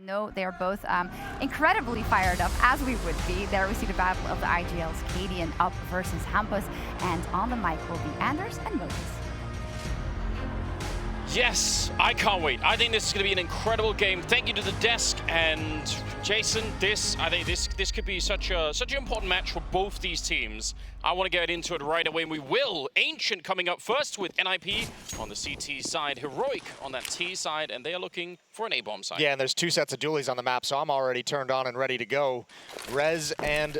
No, they are both incredibly fired up, as we would be. There we see the battle of the IGL's Cadian up versus Hampus, and on the mic will be Anders and Moses. Yes, I can't wait. I think this is going to be an incredible game. Thank you to the desk and Jason. I think this could be such an important match for both these teams. I want to get into it right away, and we will. Ancient coming up first with NiP on the CT side, Heroic on that T side, and they are looking for an A-bomb side. Yeah, and there's two sets of dualies on the map, so I'm already turned on and ready to go. Rez and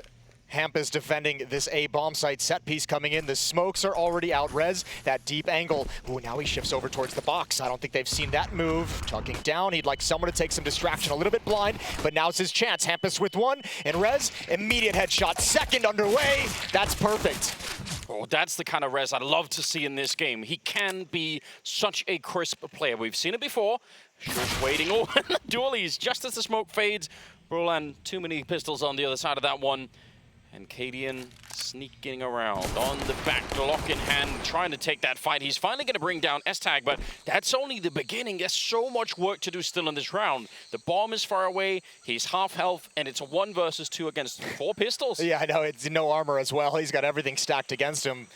Hampus defending this A-bomb site. Set piece coming in. The smokes are already out. Rez, that deep angle. Ooh, now he shifts over towards the box. I don't think they've seen that move. Chugging down. He'd like someone to take some distraction. A little bit blind, but now's his chance. Hampus with one, and Rez, immediate headshot. Second underway. That's perfect. Oh, that's the kind of Rez I'd love to see in this game. He can be such a crisp player. We've seen it before. Just waiting. Oh, dualies just as the smoke fades. Roland, too many pistols on the other side of that one. And Cadian sneaking around on the back, Glock in hand, trying to take that fight. He's finally going to bring down S-Tag, but that's only the beginning. There's so much work to do still in this round. The bomb is far away, he's half health, and it's a 1 versus 2 against 4 pistols. Yeah, I know, it's no armor as well. He's got everything stacked against him.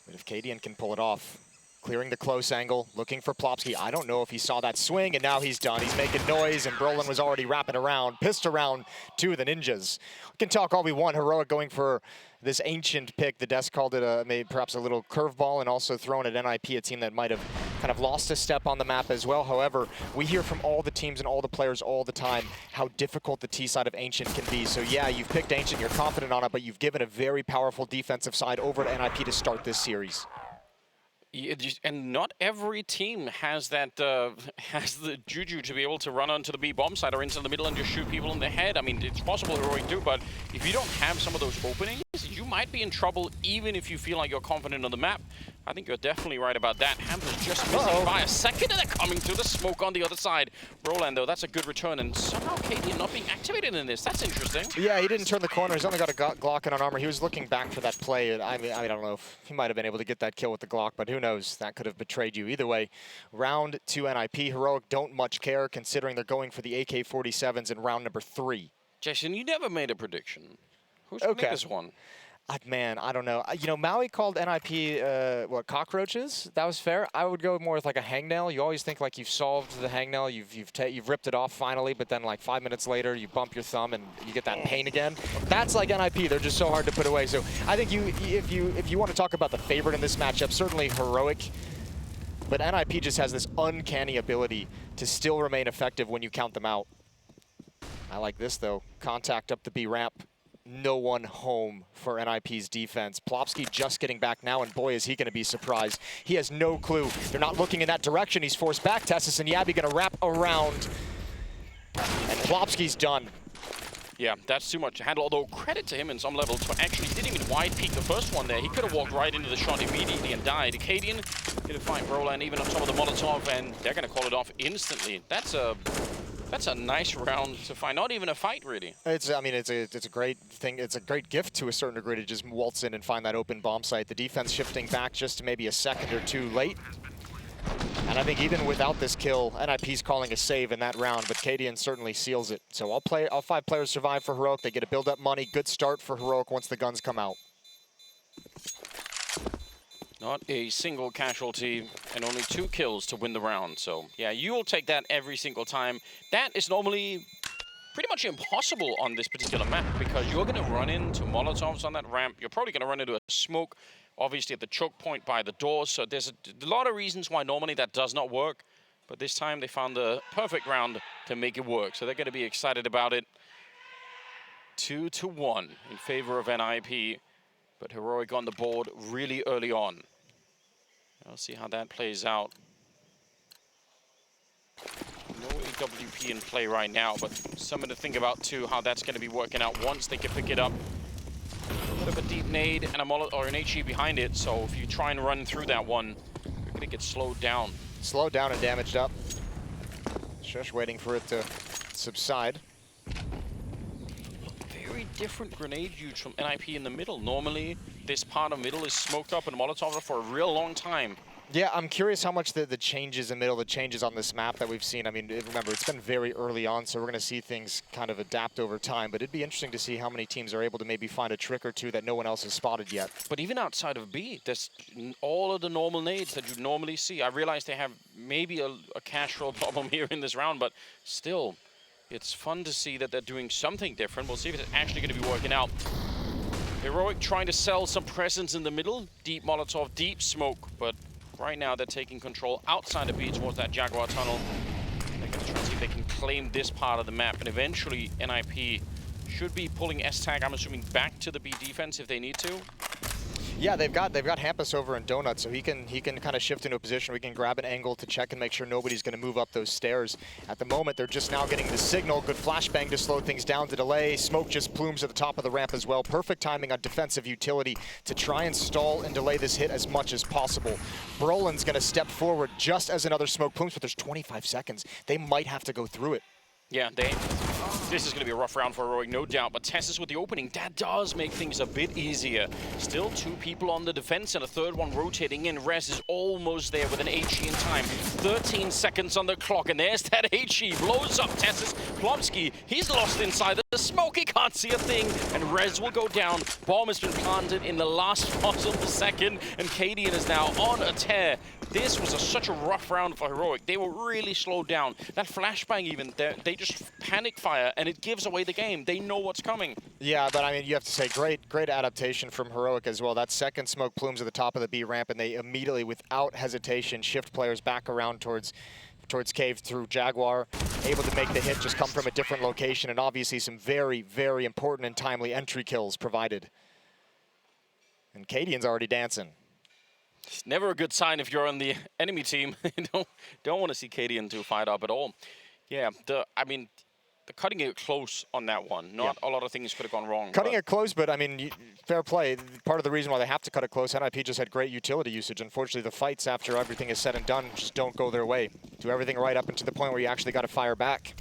But if Cadian can pull it off, clearing the close angle, looking for Plopsky. I don't know if he saw that swing, and now he's done. He's making noise, and Brolin was already wrapping around, pissed around two of the ninjas. We can talk all we want. Heroic going for this Ancient pick. The desk called it maybe perhaps a little curveball, and also throwing at NiP, a team that might have kind of lost a step on the map as well. However, we hear from all the teams and all the players all the time how difficult the T side of Ancient can be. So yeah, you've picked Ancient, you're confident on it, but you've given a very powerful defensive side over to NiP to start this series. And not every team has that has the juju to be able to run onto the B bomb side or into the middle and just shoot people in the head. I mean, it's possible Heroic do, but if you don't have some of those openings, you might be in trouble even if you feel like you're confident on the map. I think you're definitely right about that. Hampus just missing by a second, and they're coming through the smoke on the other side. Roland, though, that's a good return, and somehow Cadian not being activated in this. That's interesting. Yeah, he didn't turn the corner. He's only got a Glock and on armor. He was looking back for that play. I mean, I don't know if he might have been able to get that kill with the Glock, but who knows? That could have betrayed you. Either way, round 2 NiP. Heroic don't much care, considering they're going for the AK-47s in round number 3. Jason, you never made a prediction. Who's going to make this one? Man, I don't know. You know, Maui called NiP, what, cockroaches? That was fair. I would go more with like a hangnail. You always think like you've solved the hangnail, you've ripped it off finally, but then like 5 minutes later, you bump your thumb and you get that pain again. That's like NiP. They're just so hard to put away. So I think if you want to talk about the favorite in this matchup, certainly Heroic. But NiP just has this uncanny ability to still remain effective when you count them out. I like this though. Contact up the B ramp. No one home for NiP's defense. Plopsky just getting back now, and boy, is he going to be surprised. He has no clue. They're not looking in that direction. He's forced back. Tessus and Yabby going to wrap around, and Plopsky's done. Yeah, that's too much to handle, although credit to him in some levels for actually didn't even wide peek the first one there. He could have walked right into the shot immediately and died. Cadian going to fight Roland even on top of the Molotov, and they're going to call it off instantly. That's a nice round to find. Not even a fight, really. I mean, it's a great thing. It's a great gift to a certain degree to just waltz in and find that open bomb site. The defense shifting back just maybe a second or two late. And I think even without this kill, NiP's calling a save in that round, but Cadian certainly seals it. So all 5 players survive for Heroic. They get to build up money. Good start for Heroic once the guns come out. Not a single casualty and only 2 kills to win the round. So yeah, you'll take that every single time. That is normally pretty much impossible on this particular map because you're going to run into Molotovs on that ramp. You're probably going to run into a smoke, obviously at the choke point by the doors. So there's a lot of reasons why normally that does not work. But this time they found the perfect round to make it work. So they're going to be excited about it. 2-1 in favor of NiP. But Heroic on the board really early on. I'll see how that plays out. No AWP in play right now, but something to think about too, how that's going to be working out once they can pick it up. A bit of a deep nade and an HE behind it, so if you try and run through that one, you're going to get slowed down. Slowed down and damaged up. Shush waiting for it to subside. Very different grenade use from NiP in the middle. Normally, this part of middle is smoked up and Molotov for a real long time. Yeah, I'm curious how much the changes in the middle, the changes on this map that we've seen. I mean, remember, it's been very early on, so we're going to see things kind of adapt over time. But it'd be interesting to see how many teams are able to maybe find a trick or two that no one else has spotted yet. But even outside of B, there's all of the normal nades that you normally see. I realize they have maybe a cash roll problem here in this round, but still, it's fun to see that they're doing something different. We'll see if it's actually going to be working out. Heroic trying to sell some presence in the middle. Deep Molotov, deep smoke, but right now they're taking control outside of B towards that Jaguar tunnel. They're going to try and see if they can claim this part of the map, and eventually NiP should be pulling S-Tag, I'm assuming, back to the B defense if they need to. Yeah, they've got Hampus over in Donut, so he can kind of shift into a position where he can grab an angle to check and make sure nobody's going to move up those stairs. At the moment, they're just now getting the signal. Good flashbang to slow things down, to delay. Smoke just plumes at the top of the ramp as well. Perfect timing on defensive utility to try and stall and delay this hit as much as possible. Brolin's going to step forward just as another smoke plumes, but there's 25 seconds. They might have to go through it. Yeah, this is going to be a rough round for Heroic, no doubt, but Tessus with the opening, that does make things a bit easier. Still 2 people on the defense and a third one rotating in. Rez is almost there with an HE in time. 13 seconds on the clock, and there's that HE. Blows up Tessus. Plomsky, he's lost inside the smoke. He can't see a thing, and Rez will go down. Bomb has been planted in the last possible second, and Cadian is now on a tear. This was such a rough round for Heroic. They were really slowed down. That flashbang even, they just panic fire, and it gives away the game. They know what's coming. Yeah, but I mean, you have to say, great adaptation from Heroic as well. That second smoke plumes at the top of the B ramp, and they immediately, without hesitation, shift players back around towards Cave through Jaguar, able to make the hit, just come from a different location, and obviously some very, very important and timely entry kills provided. And Cadian's already dancing. It's never a good sign if you're on the enemy team. don't want to see Cadian too fired up at all. Yeah, I mean, the cutting it close on that one. Not a lot of things could have gone wrong. Cutting it close, but I mean, fair play. Part of the reason why they have to cut it close, NiP just had great utility usage. Unfortunately, the fights after everything is said and done just don't go their way. Do everything right up until the point where you actually got to fire back.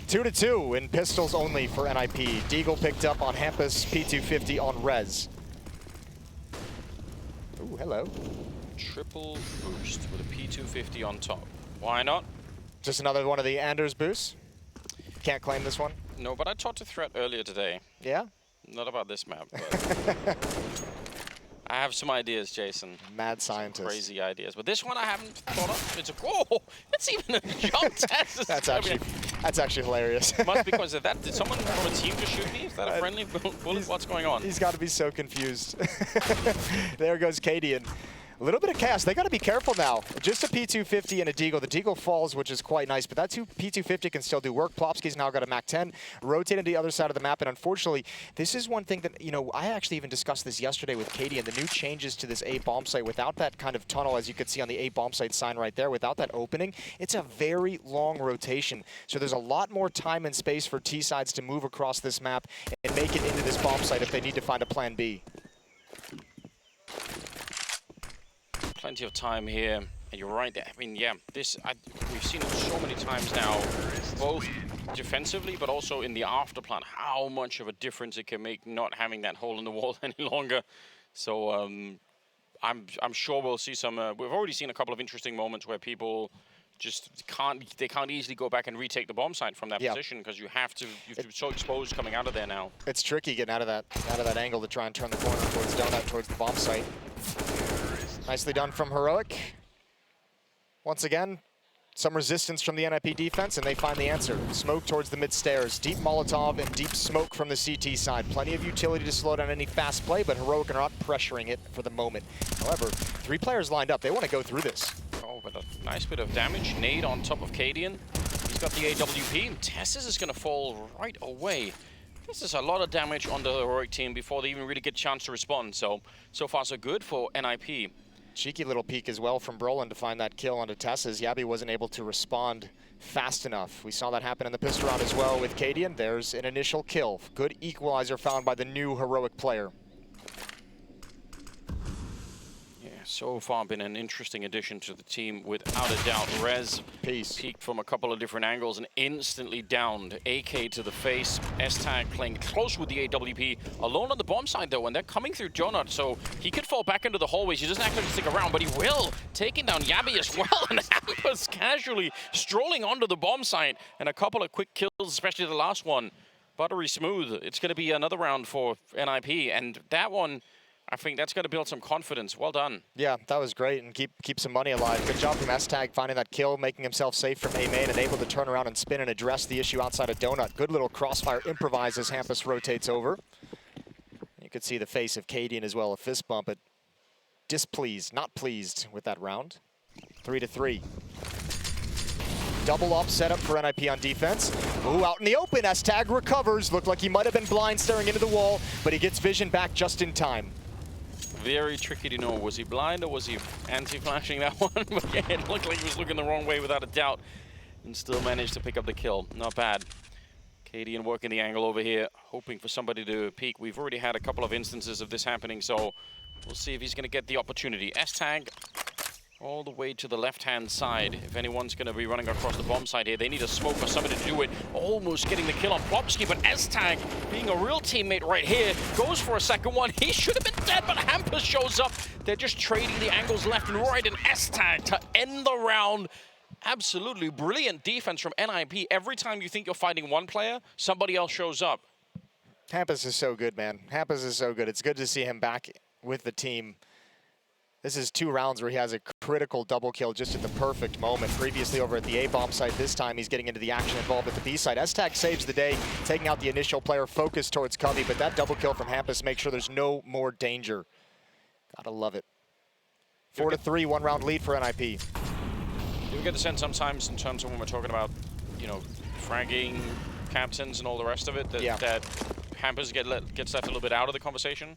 2-2 in pistols only for NiP. Deagle picked up on Hampus, P250 on Rez. Ooh, hello. Triple boost with a P250 on top. Why not? Just another one of the Anders boosts. Can't claim this one. No, but I talked to Threat earlier today. Yeah? Not about this map, but I have some ideas, Jason. Mad scientist. Some crazy ideas. But this one I haven't thought of. It's it's even a jump test. That's actually hilarious. Must be because of that. Did someone from a team just shoot me? Is that a friendly bullet? What's going on? He's got to be so confused. There goes Cadian. A little bit of chaos. They got to be careful now. Just a P250 and a Deagle. The Deagle falls, which is quite nice, but that P250 can still do work. Plopsky's now got a MAC-10, rotated to the other side of the map, and unfortunately, this is one thing that, you know, I actually even discussed this yesterday with Katie, and the new changes to this A bomb site without that kind of tunnel, as you could see on the A bomb site sign right there, without that opening, it's a very long rotation. So there's a lot more time and space for T-sides to move across this map and make it into this bomb site if they need to find a plan B. Plenty of time here, and you're right. I mean, yeah, we've seen it so many times now, both defensively but also in the after plan. How much of a difference it can make not having that hole in the wall any longer. So I'm sure we'll see some. We've already seen a couple of interesting moments where people just can't easily go back and retake the bomb site from that position because you're so exposed coming out of there now. It's tricky getting out of that angle to try and turn the corner towards Donut, towards the bomb site. Nicely done from Heroic. Once again, some resistance from the NiP defense, and they find the answer. Smoke towards the mid-stairs. Deep Molotov and deep smoke from the CT side. Plenty of utility to slow down any fast play, but Heroic are not pressuring it for the moment. However, 3 players lined up. They want to go through this. Oh, but a nice bit of damage. Nade on top of Cadian. He's got the AWP. Tessus is going to fall right away. This is a lot of damage on the Heroic team before they even really get a chance to respond. So far so good for NiP. Cheeky little peek as well from Brolin to find that kill onto Tessus. Yabi wasn't able to respond fast enough. We saw that happen in the pistol round as well with Cadian. There's an initial kill. Good equalizer found by the new Heroic player. Yeah, So far been an interesting addition to the team, without a doubt. Rez peeked from a couple of different angles and instantly downed. AK to the face. stavn playing close with the AWP. Alone on the bomb side, though, and they're coming through Donut, so he could fall back into the hallways. He doesn't actually stick around, but he will. Taking down Yabby as well, and Hampus casually strolling onto the bomb site. And a couple of quick kills, especially the last one. Buttery smooth. It's going to be another round for NiP, and that one, I think that's going to build some confidence. Well done. Yeah, that was great, and keep some money alive. Good job from stavn finding that kill, making himself safe from A main, and able to turn around and spin and address the issue outside of Donut. Good little crossfire improvise as Hampus rotates over. You could see the face of Cadian as well, a fist bump, but displeased, not pleased with that round. 3-3. Double up setup for NiP on defense. Ooh, out in the open, stavn recovers. Looked like he might have been blind staring into the wall, but he gets vision back just in time. Very tricky to know. Was he blind or was he anti-flashing that one? But yeah, it looked like he was looking the wrong way without a doubt, and still managed to pick up the kill. Not bad. Cadian working the angle over here, hoping for somebody to peek. We've already had a couple of instances of this happening, so we'll see if he's going to get the opportunity. stavn all the way to the left-hand side. If anyone's going to be running across the bomb side here, they need a smoke or somebody to do it. Almost getting the kill on Plopsky, but stavn, being a real teammate right here, goes for a second one. He should have been dead, but Hampus shows up. They're just trading the angles left and right, and stavn to end the round. Absolutely brilliant defense from NiP. Every time you think you're fighting one player, somebody else shows up. Hampus is so good, man. Hampus is so good. It's good to see him back with the team. This is 2 rounds where he has a critical double kill just at the perfect moment. Previously over at the A-bomb site, this time he's getting into the action involved at the B site. stavn saves the day, taking out the initial player focused towards Covey, but that double kill from Hampus makes sure there's no more danger. Gotta love it. 4-3, 1 round lead for NiP. Do we get the sense sometimes in terms of when we're talking about, you know, fragging captains and all the rest of it, that Hampus gets left a little bit out of the conversation?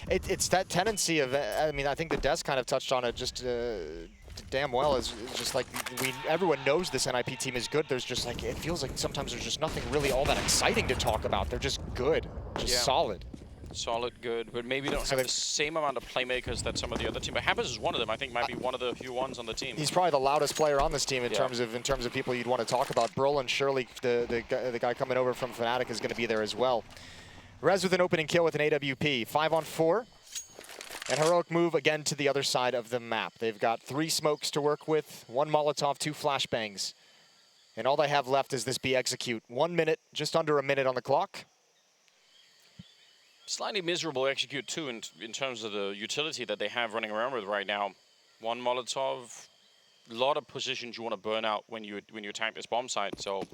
It's that tendency of, I mean, I think the Des kind of touched on it just damn well. Is just like everyone knows this NiP team is good. There's just like, it feels like sometimes there's just nothing really all that exciting to talk about. They're just good, just solid. Solid, good, but maybe don't have the same amount of playmakers that some of the other team. But Hampus is one of them. I think might be one of the few ones on the team. He's probably the loudest player on this team in terms of people you'd want to talk about. Brolin, surely the guy coming over from Fnatic is going to be there as well. Rez with an opening kill with an AWP. 5-on-4. And Heroic move again to the other side of the map. They've got 3 smokes to work with, 1 Molotov, 2 flashbangs. And all they have left is this B execute. 1 minute, just under a minute on the clock. Slightly miserable execute too in terms of the utility that they have running around with right now. 1 Molotov, a lot of positions you want to burn out when you attack this bomb site. So,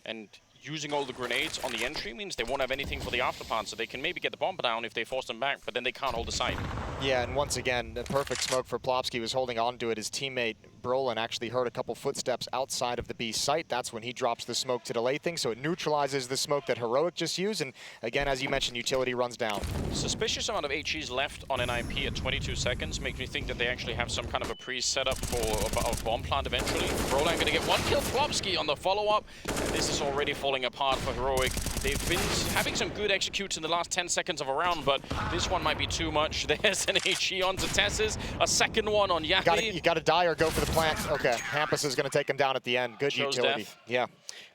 and using all the grenades on the entry means they won't have anything for the afterpart, so they can maybe get the bomb down if they force them back, but then they can't hold the site. Yeah, and once again, the perfect smoke for Plopsky was holding on to it. His teammate Brolin actually heard a couple footsteps outside of the B site. That's when he drops the smoke to delay things, so it neutralizes the smoke that Heroic just used, and again, as you mentioned, utility runs down. Suspicious amount of HEs left on NiP at 22 seconds. Makes me think that they actually have some kind of a pre-setup for a bomb plant eventually. Brolin going to get 1 kill. Plopsky on the follow-up. This is already falling apart for Heroic. They've been having some good executes in the last 10 seconds of a round, but this one might be too much. There's an HE onto Tessus, a second one on Yaki. You gotta die or go for the plant. Okay, Hampus is gonna take him down at the end. Good utility. Death. Yeah.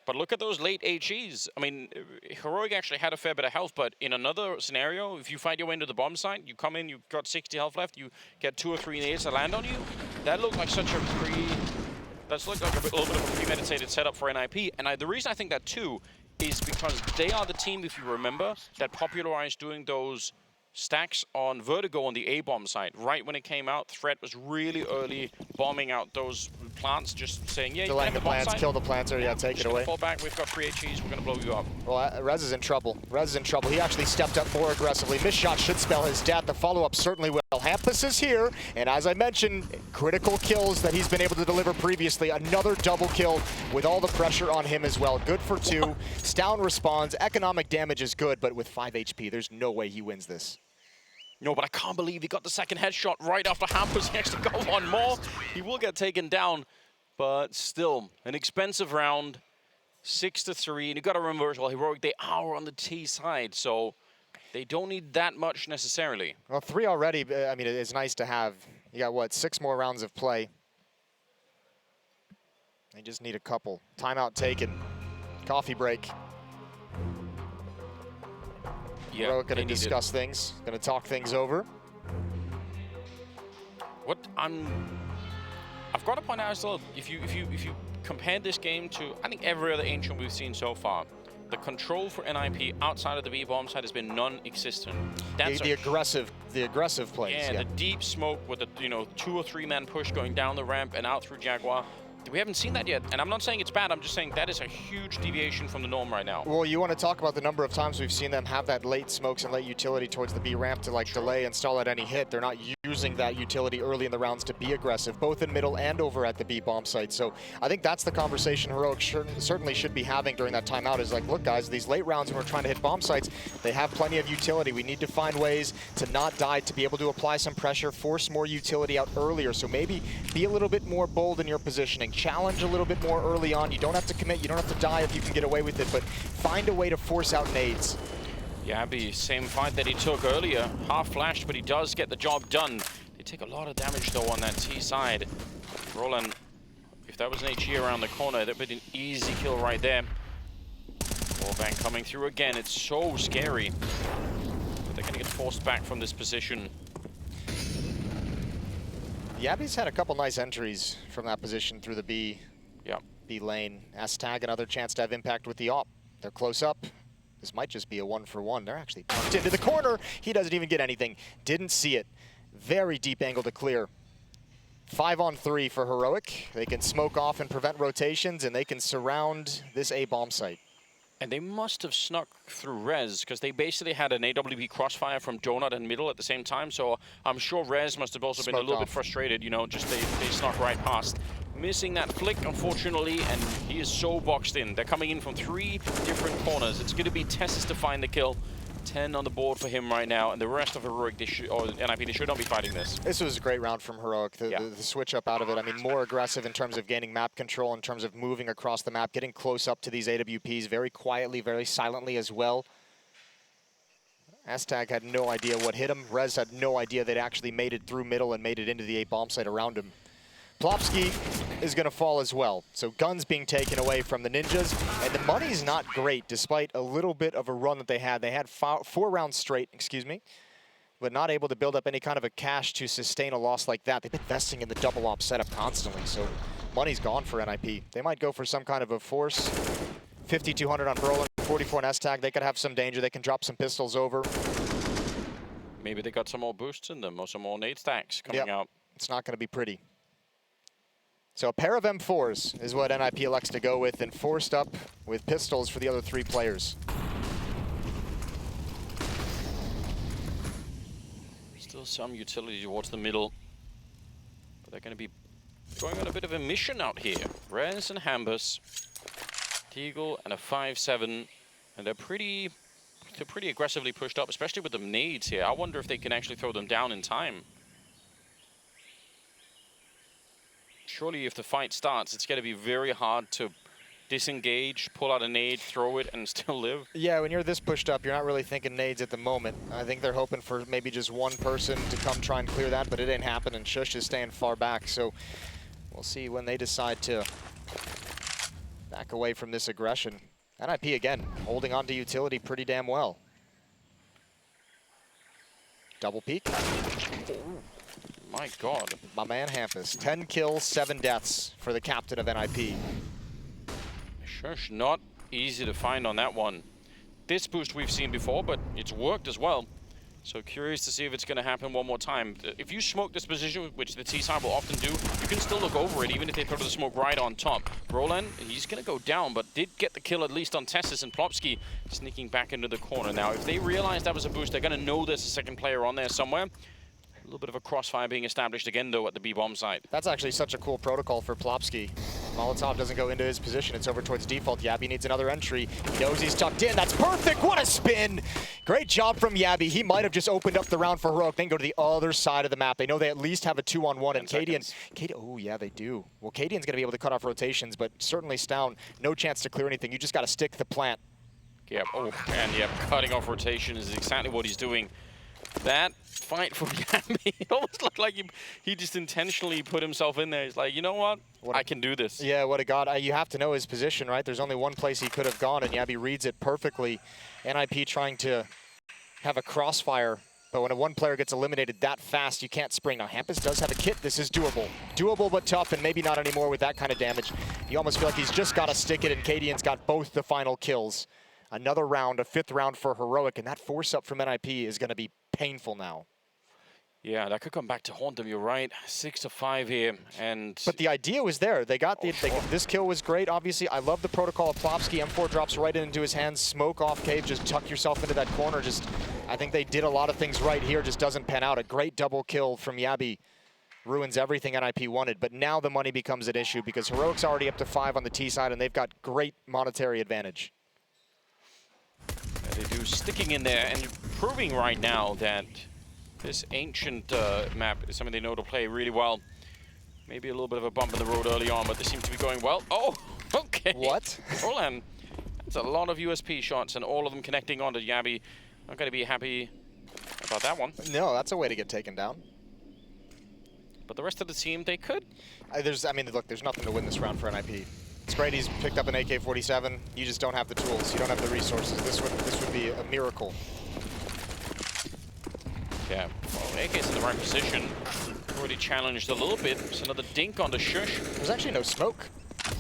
But look at those late HEs. I mean, Heroic actually had a fair bit of health, but in another scenario, if you find your way into the bomb site, you come in, you've got 60 health left, you get 2 or 3 nades to land on you. That looked like such a that's looked like a little bit of a premeditated setup for NiP. And the reason I think that too is because they are the team, if you remember, that popularized doing those stacks on Vertigo on the A-bomb site. Right when it came out, Threat was really early bombing out those plants, just saying, yeah, you delaying can have the plants, kill the plants, or take it away. Fall back, we've got 3 HEs, we're going to blow you up. Well, Rez is in trouble. Rez is in trouble. He actually stepped up more aggressively. Missed shot should spell his death. The follow-up certainly will. Hampus is here, and as I mentioned, critical kills that he's been able to deliver previously. Another double kill with all the pressure on him as well. Good for 2. stavn responds. Economic damage is good, but with 5 HP, there's no way he wins this. No, but I can't believe he got the second headshot right after Hampus. He actually got 1 more. He will get taken down, but still, an expensive round. 6-3, and you've got to remember as well, Heroic, they are on the T side, so they don't need that much necessarily. Well, 3 already, I mean, it's nice to have, You got, what, 6 more rounds of play. They just need a couple. Timeout taken. Coffee break. Yeah, Heroic going to discuss things, going to talk things over. What I've got to point out as well, if you compare this game to, I think, every other Ancient we've seen so far, the control for NiP outside of the B bomb side has been non-existent. The aggressive plays. Yeah, the deep smoke with the 2 or 3 man push going down the ramp and out through Jaguar. We haven't seen that yet, and I'm not saying it's bad, I'm just saying that is a huge deviation from the norm right now. Well, you want to talk about the number of times we've seen them have that late smokes and late utility towards the B ramp to like delay and stall at any hit. They're not using that utility early in the rounds to be aggressive, both in middle and over at the B bomb site. So I think that's the conversation Heroic certainly should be having during that timeout is like, look guys, these late rounds when we're trying to hit bomb sites, they have plenty of utility. We need to find ways to not die, to be able to apply some pressure, force more utility out earlier. So maybe be a little bit more bold in your positioning, challenge a little bit more early on. You don't have to commit, you don't have to die if you can get away with it, but find a way to force out nades. Yabby, same fight that he took earlier, half flashed, but he does get the job done. They take a lot of damage though on that T side. Roland, if that was an HE around the corner, that would be an easy kill right there. Wallbang coming through again, it's so scary. But they're gonna get forced back from this position. Yabby's had a couple nice entries from that position through the B lane. stavn, another chance to have impact with the AWP. They're close up. This might just be a 1-for-1. They're actually tucked into the corner. He doesn't even get anything. Didn't see it. Very deep angle to clear. 5-on-3 for Heroic. They can smoke off and prevent rotations, and they can surround this A bomb site. And they must have snuck through Rez, because they basically had an AWP crossfire from Donut and Middle at the same time, so I'm sure Rez must have also been a little bit frustrated, just they snuck right past. Missing that flick, unfortunately, and he is so boxed in. They're coming in from 3 different corners. It's going to be Tessus to find the kill. 10 on the board for him right now, and the rest of Heroic, NiP, they should not be fighting this. This was a great round from Heroic, the switch up out of it. I mean, more aggressive in terms of gaining map control, in terms of moving across the map, getting close up to these AWPs very quietly, very silently as well. stavn had no idea what hit him. Rez had no idea they'd actually made it through middle and made it into the A bomb site around him. Plopsky is going to fall as well. So guns being taken away from the Ninjas, and the money's not great despite a little bit of a run that they had. They had 4 rounds straight, but not able to build up any kind of a cash to sustain a loss like that. They've been investing in the double op setup constantly, so money's gone for NiP. They might go for some kind of a force. 5,200 on Berlin, 44 on stavn. They could have some danger. They can drop some pistols over. Maybe they got some more boosts in them or some more nade stacks coming out. It's not going to be pretty. So a pair of M4s is what NiP elects to go with, and forced up with pistols for the other 3 players. Still some utility towards the middle, but they're going to be going on a bit of a mission out here. Rez and Hambus, Teagle and a 5-7, and they're pretty aggressively pushed up, especially with the nades here. I wonder if they can actually throw them down in time. Surely if the fight starts, it's going to be very hard to disengage, pull out a nade, throw it, and still live. Yeah, when you're this pushed up, you're not really thinking nades at the moment. I think they're hoping for maybe just one person to come try and clear that, but it ain't happening. Shush is staying far back, so we'll see when they decide to back away from this aggression. NiP, again, holding on to utility pretty damn well. Double peek. My God. My man Hampus. 10 kills, 7 deaths for the captain of NiP. Shush, not easy to find on that one. This boost we've seen before, but it's worked as well. So curious to see if it's going to happen one more time. If you smoke this position, which the T-side will often do, you can still look over it, even if they throw the smoke right on top. Roland, he's going to go down, but did get the kill at least on Tessus, and Plopsky sneaking back into the corner. Now, if they realize that was a boost, they're going to know there's a second player on there somewhere. A little bit of a crossfire being established again, though, at the B-bomb site. That's actually such a cool protocol for Plopsky. Molotov doesn't go into his position. It's over towards default. Yabby needs another entry. He knows he's tucked in. That's perfect. What a spin. Great job from Yabby. He might have just opened up the round for Heroic, then go to the other side of the map. They know they at least have a 2-on-1. And Cadian, oh, yeah, they do. Well, Cadian's going to be able to cut off rotations, but certainly stavn, no chance to clear anything. You just got to stick the plant. Yep. Oh, and yep, cutting off rotation is exactly what he's doing. That fight from Yami, it almost looked like he just intentionally put himself in there. He's like, you know what? I can do this. Yeah, what a god. You have to know his position, right? There's only one place he could have gone, and Yabi reads it perfectly. NiP trying to have a crossfire, but when one player gets eliminated that fast, you can't spring. Now, Hampus does have a kit. This is doable. Doable, but tough, and maybe not anymore with that kind of damage. You almost feel like he's just got to stick it, and Cadian's got both the final kills. Another round, a 5th round for Heroic, and that force-up from NiP is going to be painful now. Yeah, that could come back to haunt them. You're right. 6-5 here, and but the idea was there. They got this kill was great. Obviously, I love the protocol of Plopsky. M4 drops right into his hands. Smoke off cave. Just tuck yourself into that corner. I think they did a lot of things right here. Just doesn't pan out. A great double kill from Yabi ruins everything NiP wanted. But now the money becomes an issue because Heroic's already up to 5 on the T side, and they've got great monetary advantage. Yeah, they do, sticking in there and proving right now that this ancient map is something they know to play really well. Maybe a little bit of a bump in the road early on, but they seem to be going well. Oh, okay. What? Roland, that's a lot of USP shots, and all of them connecting onto Yabi. Not going to be happy about that one. No, that's a way to get taken down. But the rest of the team, they could. I mean, look, there's nothing to win this round for NiP. It's great he's picked up an AK-47. You just don't have the tools. You don't have the resources. This would be a miracle. Yeah, well, AK's in the right position. Already challenged a little bit. It's another dink on the shush. There's actually no smoke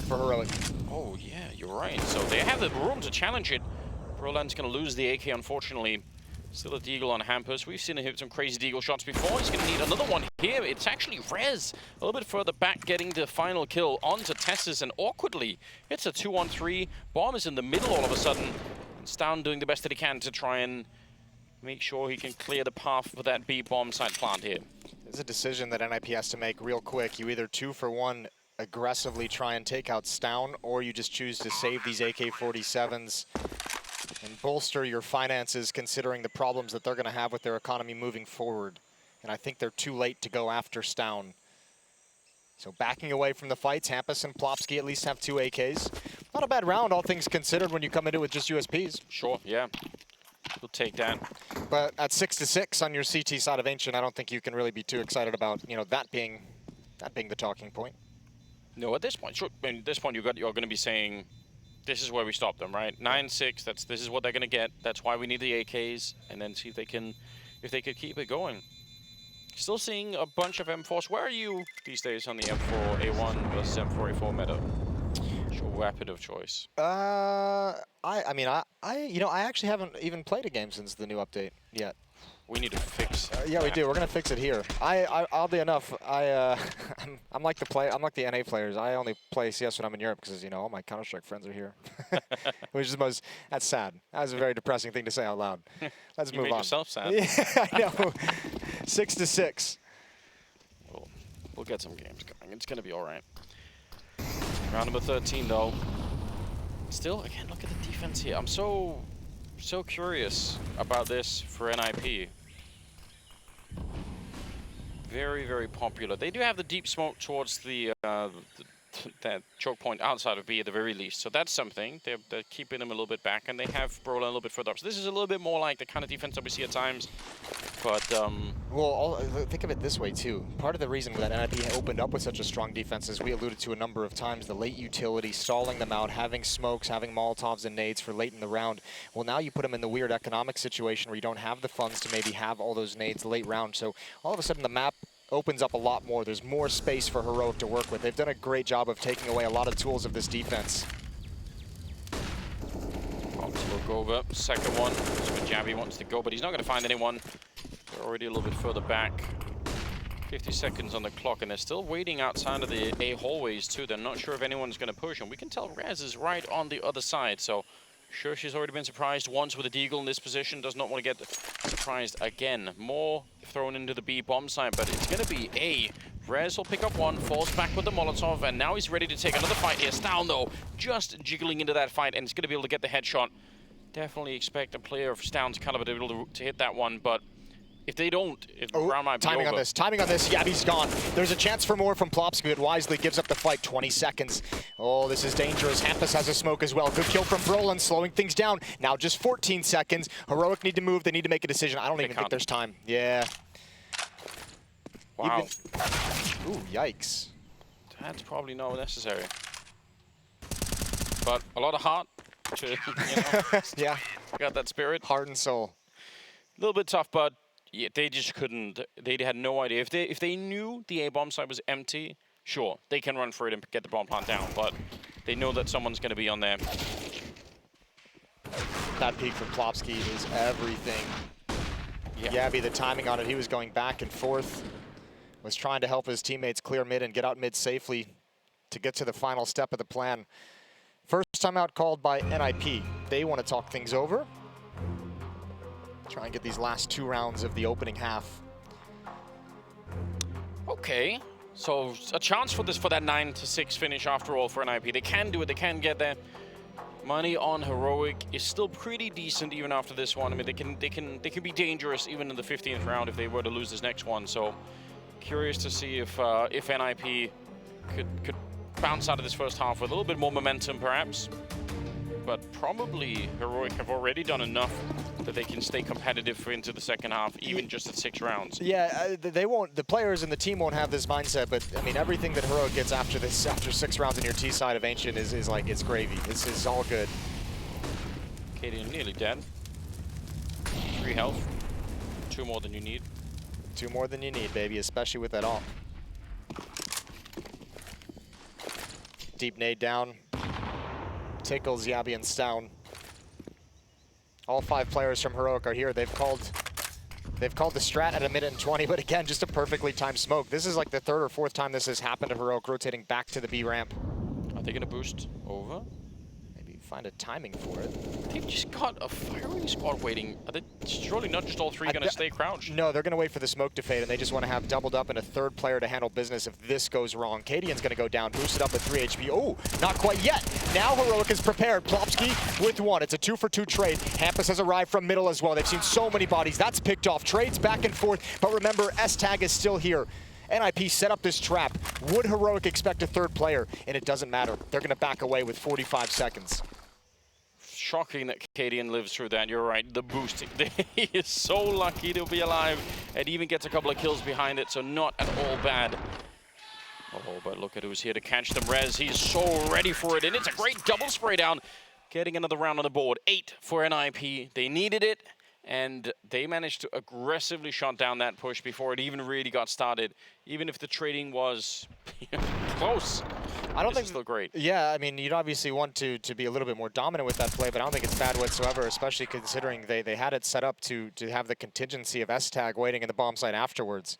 for Heroic. Oh, yeah, you're right. So they have the room to challenge it. Roland's going to lose the AK, unfortunately. Still a deagle on Hampus. We've seen him hit some crazy deagle shots before. He's going to need another one here. It's actually Rez a little bit further back, getting the final kill onto Tessus, and awkwardly, it's a 2-on-3. Bomb is in the middle all of a sudden. And stavn doing the best that he can to try and make sure he can clear the path for that B bomb site plant here. There's a decision that NiP has to make real quick. You either 2-for-1 aggressively try and take out stavn, or you just choose to save these AK-47s and bolster your finances considering the problems that they're going to have with their economy moving forward. And I think they're too late to go after stavn. So backing away from the fights, Hampus and Plopsky at least have 2 AKs. Not a bad round, all things considered, when you come into it with just USPs. Sure, yeah. We'll take that. But at 6-6 on your CT side of Ancient, I don't think you can really be too excited about, you know, that being the talking point. No, at this point, sure. I mean, at this point, you're going to be saying, this is where we stop them, right? 9-6. This is what they're going to get. That's why we need the AKs, and then see if they could keep it going. Still seeing a bunch of M4s. Where are you these days on the M4 A1 versus M4 A4 meta? What's your weapon of choice? I actually haven't even played a game since the new update yet. We need to fix. Yeah, we do. We're gonna fix it here. Oddly enough, I'm like the NA players. I only play CS when I'm in Europe because all my Counter-Strike friends are here. Which is that's sad. That was a very depressing thing to say out loud. Let's move on. You made yourself sad. Yeah, I know. 6-6. We'll get some games going. It's gonna be all right. Round number 13, though. Still, again, look at the defense here. I'm so curious about this for NiP. Very, very popular. They do have the deep smoke towards that choke point outside of B at the very least. So that's something. They're keeping them a little bit back, and they have Brola a little bit further up. So this is a little bit more like the kind of defense that we see at times. But, well, think of it this way, too. Part of the reason that NiP opened up with such a strong defense, as we alluded to a number of times, the late utility, stalling them out, having smokes, having Molotovs and nades for late in the round. Well, now you put them in the weird economic situation where you don't have the funds to maybe have all those nades late round. So all of a sudden the map opens up a lot more. There's more space for Heroic to work with. They've done a great job of taking away a lot of tools of this defense. we'll go over. Second one. That's where Javi wants to go, but he's not going to find anyone. They're already a little bit further back. 50 seconds on the clock, and they're still waiting outside of the A hallways too. They're not sure if anyone's going to push, and we can tell Raz is right on the other side. So sure, she's already been surprised once with a deagle in this position. Does not want to get surprised again. More thrown into the B bomb site, but it's going to be A. Rez will pick up one, falls back with the Molotov, and now he's ready to take another fight here. stavn, though, just jiggling into that fight, and he's going to be able to get the headshot. Definitely expect a player of stavn's caliber to be able to hit that one, but If they don't, round might be timing over. on this. Timing on this. Yabby's gone. There's a chance for more from Plopsky, but wisely gives up the fight. 20 seconds. Oh, this is dangerous. Hampus has a smoke as well. Good kill from Brolin, slowing things down. Now just 14 seconds. Heroic need to move. They need to make a decision. I don't even think there's time. Yeah. Wow. Ooh, yikes. That's probably not necessary. But a lot of heart to, you know, yeah. got that spirit. Heart and soul. A little bit tough, but yeah, they just couldn't. They had no idea. If they knew the A bomb site was empty, sure, they can run for it and get the bomb plant down. But they know that someone's going to be on there. That peek from Plopsky is everything. Yeah. Yabby, the timing on it, he was going back and forth. Was trying to help his teammates clear mid and get out mid safely to get to the final step of the plan. First timeout called by NiP. They want to talk things over. Try and get these last 2 rounds of the opening half. Okay, so a chance for that 9-6 finish after all for NiP. They can do it. They can get there. Money on Heroic is still pretty decent even after this one. I mean, they can be dangerous even in the 15th round if they were to lose this next one. So curious to see if NiP could bounce out of this first half with a little bit more momentum, perhaps. But probably Heroic have already done enough that they can stay competitive into the second half, even just at 6 rounds. Yeah, they won't. The players and the team won't have this mindset. But I mean, everything that Heroic gets after 6 rounds in your T side of Ancient is like it's gravy. This is all good. Cadian nearly dead. 3 health. 2 more than you need. 2 more than you need, baby, especially with that ult. Deep nade down. Tickles Yabby and Stavn. All 5 players from Heroic are here. They've called the strat at 1:20, but again, just a perfectly timed smoke. This is like the 3rd or 4th time this has happened to Heroic, rotating back to the B ramp. Are they gonna boost over? Maybe find a timing for it. They've just got a firing squad waiting. Are they surely not just all 3 gonna stay crouched? No, they're gonna wait for the smoke to fade, and they just want to have doubled up and a 3rd player to handle business if this goes wrong. Cadian's gonna go down, boosted up at 3 HP. Oh, not quite yet. Now Heroic is prepared. Plopsky with 1. It's a 2-for-2 trade. Hampus has arrived from middle as well. They've seen so many bodies. That's picked off. Trades back and forth, but remember, S-Tag is still here. NiP set up this trap. Would Heroic expect a 3rd player? And it doesn't matter. They're gonna back away with 45 seconds. Shocking that Cadian lives through that. You're right, the boost. He is so lucky to be alive and even gets a couple of kills behind it, so not at all bad. Oh, but look at who's here to catch them. Rez, he's so ready for it, and it's a great double spray down. Getting another round on the board. 8 for NiP. They needed it, and they managed to aggressively shut down that push before it even really got started. Even if the trading was close. I don't think it's still great. Yeah, I mean, you'd obviously want to be a little bit more dominant with that play, but I don't think it's bad whatsoever, especially considering they had it set up to have the contingency of S-Tag waiting in the bomb site afterwards.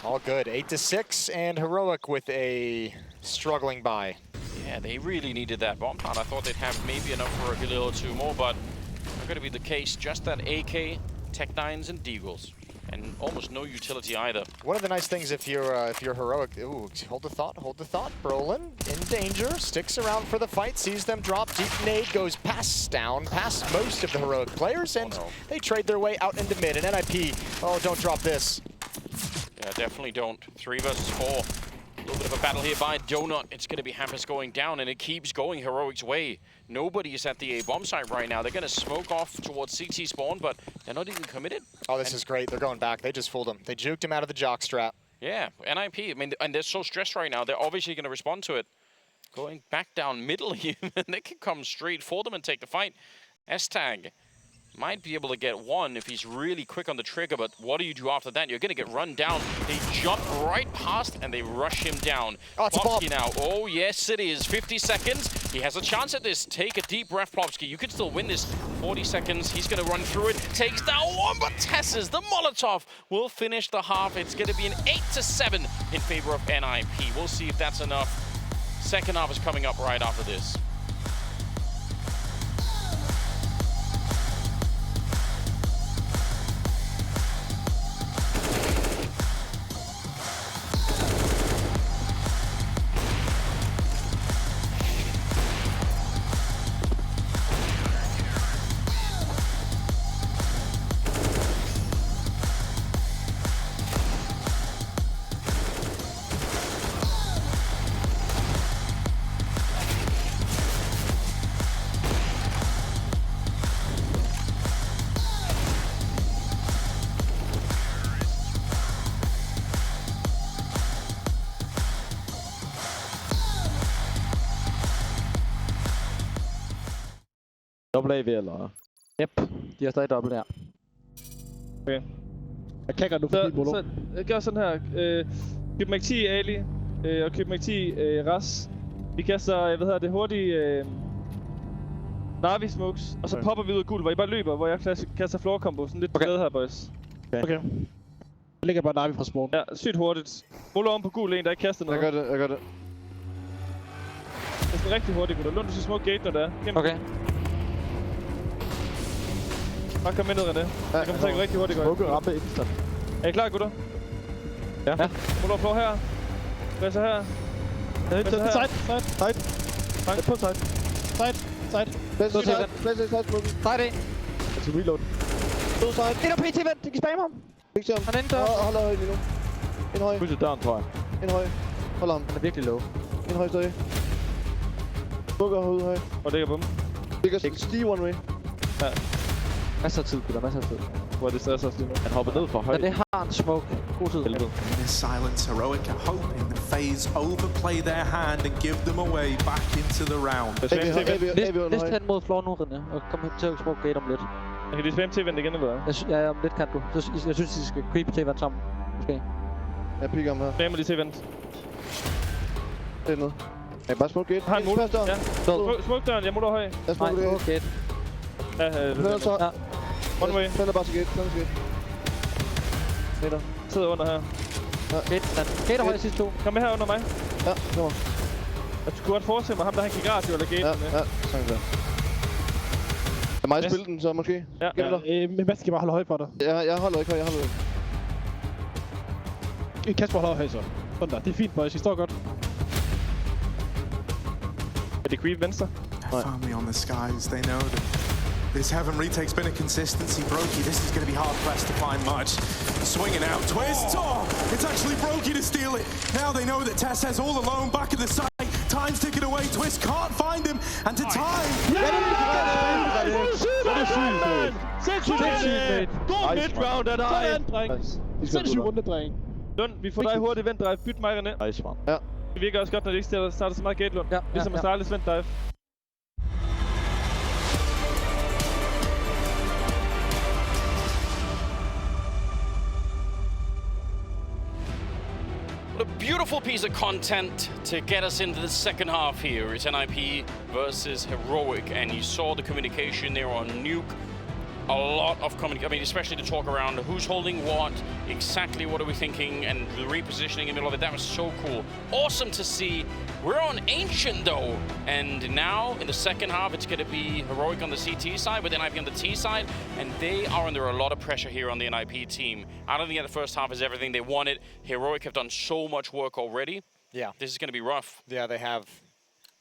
All good. 8-6, and Heroic with a struggling buy. Yeah, they really needed that bomb plant. I thought they'd have maybe enough for a kill or 2 more, but not going to be the case. Just that AK, Tech 9s, and Deagles. And almost no utility either. One of the nice things if you're Heroic, ooh, hold the thought. Brolin in danger, sticks around for the fight, sees them drop, deep nade goes past most of the Heroic players, and they trade their way out into mid. And NiP, oh, don't drop this. Yeah, definitely don't. 3 versus 4. A little bit of a battle here by Donut. It's going to be Hampus going down, and it keeps going Heroic's way. Nobody is at the A bomb site right now. They're going to smoke off towards CT spawn, but they're not even committed. Oh, this is great. They're going back. They just fooled him. They juked him out of the jock strap. Yeah, NiP, I mean, and they're so stressed right now. They're obviously going to respond to it. Going back down middle here, they can come straight for them and take the fight. S-Tag might be able to get 1 if he's really quick on the trigger, but what do you do after that? You're going to get run down. They jump right past and they rush him down. Oh, it's Plopsky a now. Oh, yes, it is. 50 seconds. He has a chance at this. Take a deep breath, Plopsky. You could still win this. 40 seconds. He's going to run through it. Takes down 1, but Tesses, the Molotov, will finish the half. It's going to be an 8-7 in favor of NiP. We'll see if that's enough. Second half is coming up right after this. Dobbelt A ved, eller? Yep, de har stadig dobbelt her. Okay. Jeg kan godt nu forbi Molo. Så gør sådan her. Køb mig 10 Ali, og køb mig 10 Ras. Vi kaster, hurtigt Navi smokes, og så popper vi ud af gul, hvor I bare løber, hvor jeg kaster floor combo. Sådan lidt okay. Her, boys. Okay. Jeg ligger bare Navi fra spawn. Ja, sygt hurtigt. Ruller om på gul, en der ikke kaster noget. Jeg gør det. Det er rigtig hurtigt, gutter. Lund, du skal smoke gate, når det er. Gennem. Okay. Bare kom med ned, René. Jeg kan tage rigtig hurtigt, Smoke rappe instant. Er I klar, gutter? Ja. Ruller floor her. Presser her. Side. Jeg er på side. Side. Side A. Jeg skal reload. En OP til vent, de kan spamme ham. Han er inde døren. Hold høj lige nu. En høj. Pusher døren, tror jeg. En høj. Hold ham. Han er virkelig low. En høj stadig. Bukker ud høj. Og det er bum. Vi kan stige one way. Ja. Masser af tid, gutter, masser af tid. Hvor er det stresser os lige nu? Han hopper ned for højt. Men det har en smoke. God tid. In this silence, Heroic are hoping the FaZe overplay their hand and give them away back into the round. List hen mod floor nu, René, og kom hen til at smoke gate om lidt. Jeg kan lige spam til vent igen, eller hvad? Ja, om lidt kan du. Jeg synes, de skal creep til vent sammen. Måske. Jeg picker ham her. Spammer lige til vent. Det er noget. Jeg bare smoke gate. Har en mulighed. Ja. Smoke døren, jeg mutter høj. Jeg smoke gate. Ja, hører så. Ja. One way. Fælder bare til gate. Meter. Sidder under her. Ja. Gate høj sidste to. Kom med her under mig. Ja, kommer. Jeg skulle godt forestille mig ham, der han gik radio eller gate. Ja, sådan der. Jeg mig spille den så måske. Ja. Men hvad skal bare holde højt på dig? Jeg holder ikke højt, Kasper holder højt så. Sådan der. Det er fint, boys. I står godt. Er det creep venstre? They're firmly on the skies. They know that this heaven retake's been a consistency. Brokey, this is going to be hard pressed to find much. Swinging out, twist. Oh, it's actually Brokey to steal it. Now they know that Tess has all alone back at the site. Time's ticking away. Twist can't find him, and to time. God mid-round af dig! Sindssygt runde, dreng. Lund, vi får dig hurtigt vent dive. Byt mig, René. Nice, man. Ja. Det virker også godt, når det ikke starter så meget gate, Lund. Ja, ligesom at starte lidt vent dive. What a beautiful piece of content to get us into the second half here. It's NiP versus Heroic, and you saw the communication there on Nuke. A lot of communication, I mean, especially the talk around who's holding what, exactly what are we thinking, and the repositioning in the middle of it. That was so cool. Awesome to see. We're on Ancient though, and now in the second half, it's going to be Heroic on the CT side with NiP on the T side, and they are under a lot of pressure here on the NiP team. I don't think the first half is everything they wanted. Heroic have done so much work already. Yeah. This is going to be rough. Yeah, they have.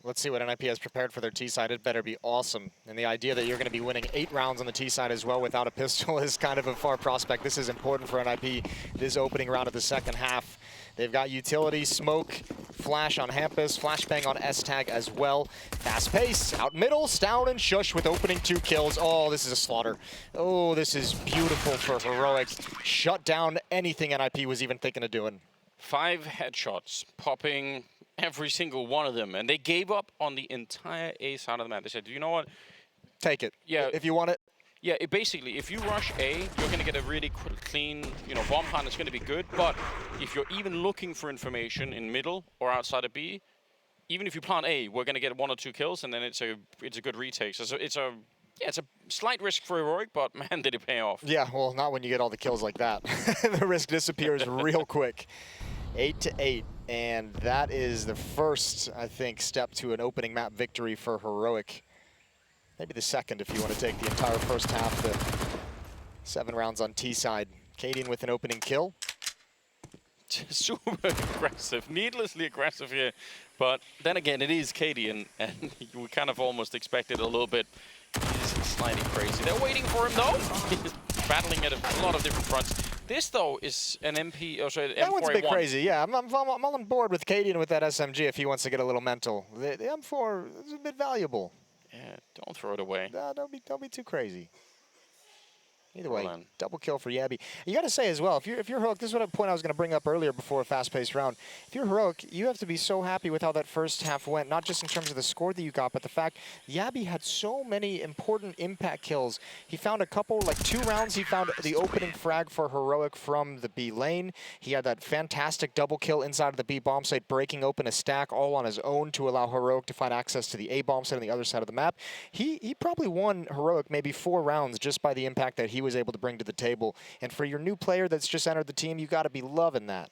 Let's see what NiP has prepared for their T side. It better be awesome. And the idea that you're going to be winning 8 rounds on the T side as well without a pistol is kind of a far prospect. This is important for NiP this opening round of the second half. They've got utility, smoke, flash on Hampus, flashbang on S-Tag as well. Fast pace, out middle, stavn and Shush with opening 2 kills. Oh, this is a slaughter. Oh, this is beautiful for Heroic. Shut down anything NiP was even thinking of doing. 5 headshots, popping every single one of them, and they gave up on the entire A side of the map. They said, you know what? Take it. Yeah. If you want it. Yeah, basically, if you rush A, you're going to get a really clean, bomb hunt. It's going to be good. But if you're even looking for information in middle or outside of B, even if you plant A, we're going to get 1 or 2 kills, and then it's a good retake. So it's a slight risk for Heroic, but man, did it pay off. Yeah, well, not when you get all the kills like that. The risk disappears real quick. 8-8, and that is the first, I think, step to an opening map victory for Heroic. Maybe the second if you want to take the entire first half, the 7 rounds on T side. Cadian with an opening kill. Super aggressive, needlessly aggressive here. But then again, it is Cadian, and you kind of almost expect it a little bit. He's slightly crazy. They're waiting for him, though. He's battling at a lot of different fronts. This, though, is an MP, or sorry, That one's a bit M4A1. crazy, yeah. I'm on board with Cadian with that SMG if he wants to get a little mental. The M4 is a bit valuable. Yeah, don't throw it away. Don't be too crazy. Either way, double kill for Yabby. You got to say as well, if you're Heroic, this is what a point I was going to bring up earlier before a fast-paced round. If you're Heroic, you have to be so happy with how that first half went, not just in terms of the score that you got, but the fact Yabby had so many important impact kills. He found a couple, like 2 rounds, he found the opening frag for Heroic from the B lane. He had that fantastic double kill inside of the B bomb site, breaking open a stack all on his own to allow Heroic to find access to the A bomb site on the other side of the map. He probably won Heroic maybe 4 rounds just by the impact that he was able to bring to the table. And for your new player that's just entered the team, you got to be loving that.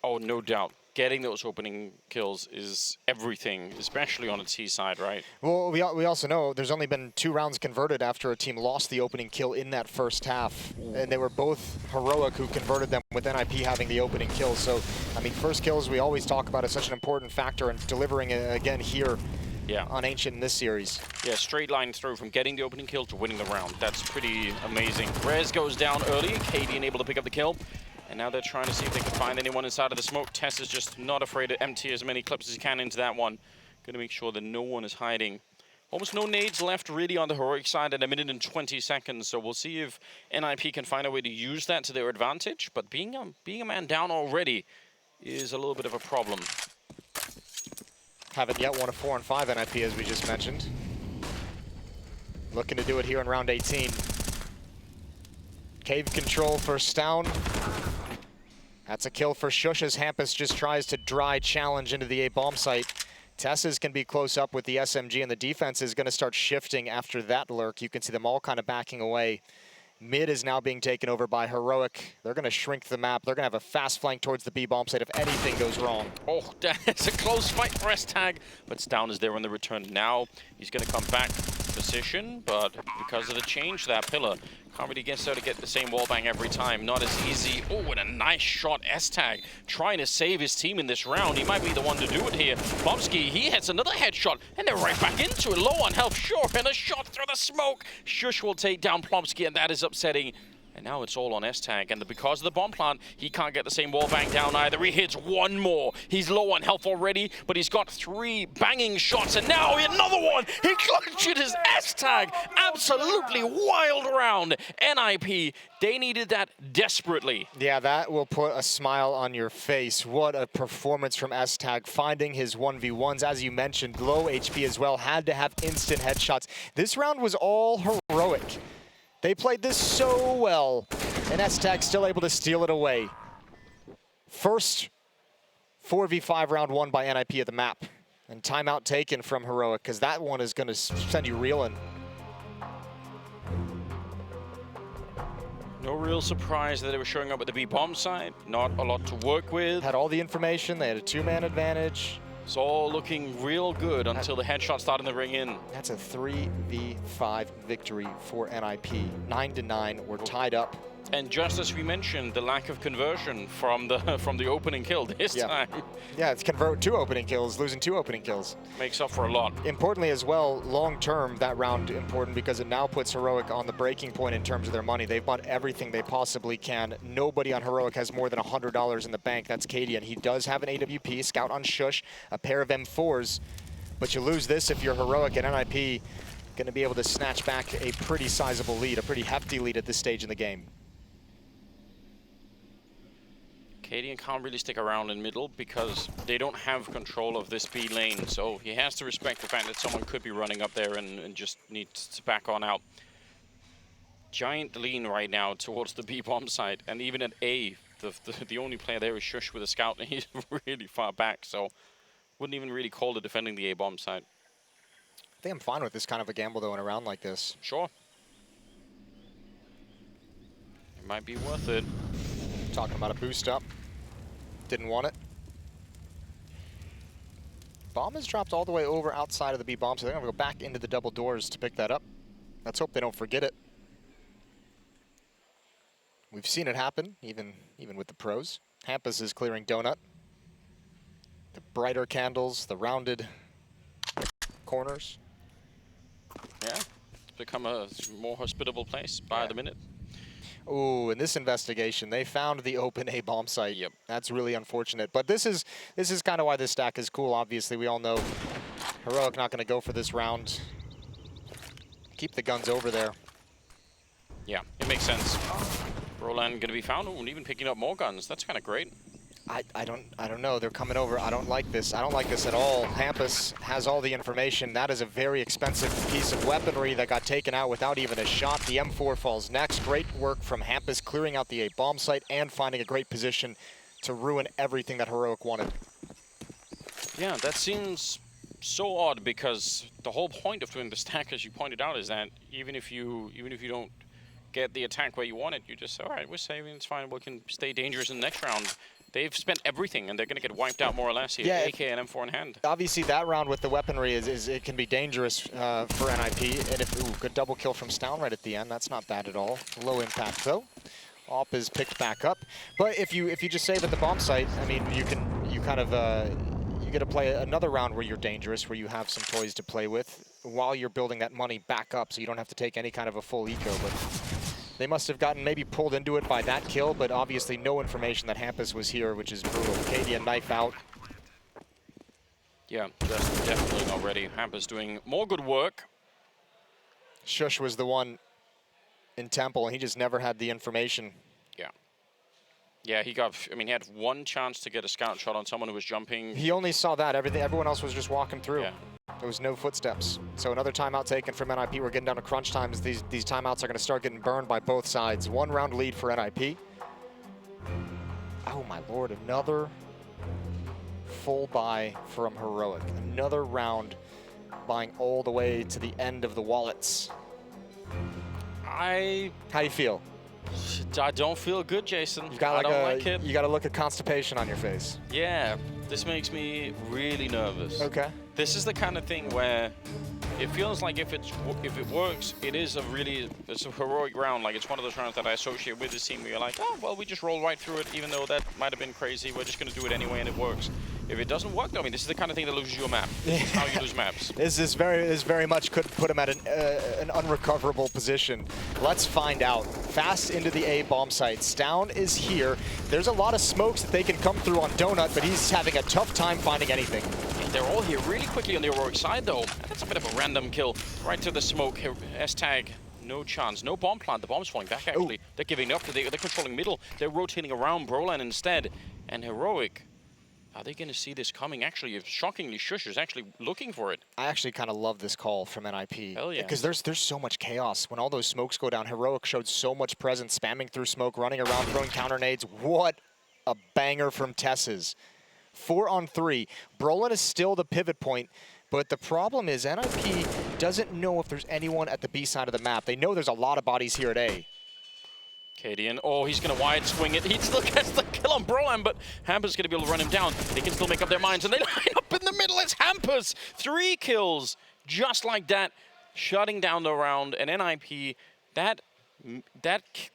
Oh, no doubt. Getting those opening kills is everything, especially on the T side, right? Well, we also know there's only been 2 rounds converted after a team lost the opening kill in that first half. And they were both Heroic who converted them, with NiP having the opening kill. So, I mean, first kills we always talk about as such an important factor, and delivering it again here on Ancient in this series. Yeah, straight line through from getting the opening kill to winning the round. That's pretty amazing. Rez goes down early, Cadian able to pick up the kill. And now they're trying to see if they can find anyone inside of the smoke. Tess is just not afraid to empty as many clips as he can into that one. Going to make sure that no one is hiding. Almost no nades left really on the Heroic side at 1 minute and 20 seconds. So we'll see if NiP can find a way to use that to their advantage. But being a man down already is a little bit of a problem. Haven't yet won a 4-on-5 NiP, as we just mentioned. Looking to do it here in round 18. Cave control for stavn. That's a kill for Shush as Hampus just tries to dry challenge into the A bomb site. Tess's can be close up with the SMG, and the defense is going to start shifting after that lurk. You can see them all kind of backing away. Mid is now being taken over by Heroic. They're going to shrink the map. They're going to have a fast flank towards the B bomb site if anything goes wrong. Oh, that's a close fight for stavn, but stavn is there on the return now. He's going to come back position, but because of the change, that pillar can't really get so to get the same wall bang every time. Not as easy. Oh, and a nice shot. stavn trying to save his team in this round. He might be the one to do it here. Plumsky, he hits another headshot, and they're right back into it. Low on health, sure, and a shot through the smoke. Shush will take down Plumsky, and that is upsetting. And now it's all on stavn, and because of the bomb plant, he can't get the same wall bang down either. He hits one more. He's low on health already, but he's got 3 banging shots, and now another one. He clutched his stavn. Absolutely wild round. NiP, they needed that desperately. Yeah, that will put a smile on your face. What a performance from stavn, finding his 1v1s. As you mentioned, low HP as well, had to have instant headshots. This round was all Heroic. They played this so well, and stavn still able to steal it away. First 4v5 round won by NiP at the map. And timeout taken from Heroic, because that one is going to send you reeling. No real surprise that they were showing up at the B bomb side. Not a lot to work with. Had all the information. They had a 2-man advantage. It's all looking real good until the headshot started to ring in. That's a 3v5 victory for NiP. 9-9, we're tied up. And just as we mentioned, the lack of conversion from the opening kill this time. Yeah, it's convert 2 opening kills, losing 2 opening kills. Makes up for a lot. Importantly as well, long term, that round important because it now puts Heroic on the breaking point in terms of their money. They've bought everything they possibly can. Nobody on Heroic has more than $100 in the bank. That's Cadian. He does have an AWP, scout on Shush, a pair of M4s. But you lose this if you're Heroic, and NiP going to be able to snatch back a pretty sizable lead, a pretty hefty lead at this stage in the game. Cadian can't really stick around in middle because they don't have control of this B lane, so he has to respect the fact that someone could be running up there and just needs to back on out. Giant lean right now towards the B bomb side, and even at A, the only player there is Shush with a scout, and he's really far back, so wouldn't even really call it defending the A bomb side. I think I'm fine with this kind of a gamble, though, in a round like this. Sure. It might be worth it. Talking about a boost up. Didn't want it. Bomb is dropped all the way over outside of the B bomb, so they're going to go back into the double doors to pick that up. Let's hope they don't forget it. We've seen it happen, even with the pros. Hampus is clearing donut. The brighter candles, the rounded corners. Yeah, it's become a more hospitable place by the minute. Ooh, in this investigation, they found the open A bomb site. Yep. That's really unfortunate. But this is kind of why this stack is cool. Obviously, we all know Heroic not going to go for this round. Keep the guns over there. Yeah, it makes sense. Roland gonna be found and even picking up more guns. That's kind of great. I don't know. They're coming over. I don't like this. I don't like this at all. Hampus has all the information. That is a very expensive piece of weaponry that got taken out without even a shot. The M4 falls next. Great work from Hampus, clearing out the A bomb site and finding a great position to ruin everything that Heroic wanted. Yeah, that seems so odd because the whole point of doing the stack, as you pointed out, is that even if you don't get the attack where you want it, you just say, all right, we're saving, it's fine, we can stay dangerous in the next round. They've spent everything, and they're going to get wiped out more or less here. Yeah, AK and M4 in hand. Obviously, that round with the weaponry is it can be dangerous for NiP. And if good double kill from stavn right at the end, that's not bad at all. Low impact though. Op is picked back up. But if you just save at the bomb site, I mean, you get to play another round where you're dangerous, where you have some toys to play with while you're building that money back up, so you don't have to take any kind of a full eco. But they must have gotten maybe pulled into it by that kill, but obviously no information that Hampus was here, which is brutal. Cadian knife out. Yeah, just definitely not ready. Hampus doing more good work. Shush was the one in Temple, and he just never had the information. Yeah. Yeah, he had one chance to get a scout shot on someone who was jumping. He only saw that. Everyone else was just walking through. Yeah. There was no footsteps. So another timeout taken from NiP. We're getting down to crunch times. These timeouts are going to start getting burned by both sides. 1 round lead for NiP. Oh my lord, another full buy from Heroic. Another round buying all the way to the end of the wallets. How do you feel? I don't feel good, Jason. You got I don't like it. You got a look of constipation on your face. Yeah, this makes me really nervous. Okay. This is the kind of thing where it feels like if it works, it's a heroic round. Like, it's one of those rounds that I associate with this team where you're like, oh, well, we just roll right through it, even though that might have been crazy. We're just going to do it anyway, and it works. If it doesn't work, though, I mean, this is the kind of thing that loses you a map. This is how you lose maps. This very much could put him at an unrecoverable position. Let's find out. Fast into the A bomb site. stavn is here. There's a lot of smokes that they can come through on Donut, but he's having a tough time finding anything. They're all here really quickly on the heroic side, though. That's a bit of a random kill. Right to the smoke. S-tag, no chance. No bomb plant. The bomb's falling back, actually. Ooh. They're giving up. They're controlling middle. They're rotating around Brolan instead. And Heroic, are they going to see this coming? Actually, shockingly, Shush is actually looking for it. I actually kind of love this call from NiP. Hell yeah. Because there's so much chaos. When all those smokes go down, Heroic showed so much presence, spamming through smoke, running around, throwing counter nades. What a banger from Tess's. 4 on 3. Brolan is still the pivot point, but the problem is NiP doesn't know if there's anyone at the B side of the map. They know there's a lot of bodies here at A. Cadian, oh, he's going to wide swing it. He still gets the kill on Brolan, but Hampus going to be able to run him down. They can still make up their minds, and they line up in the middle. It's Hampus. 3 kills, just like that, shutting down the round. And NiP, that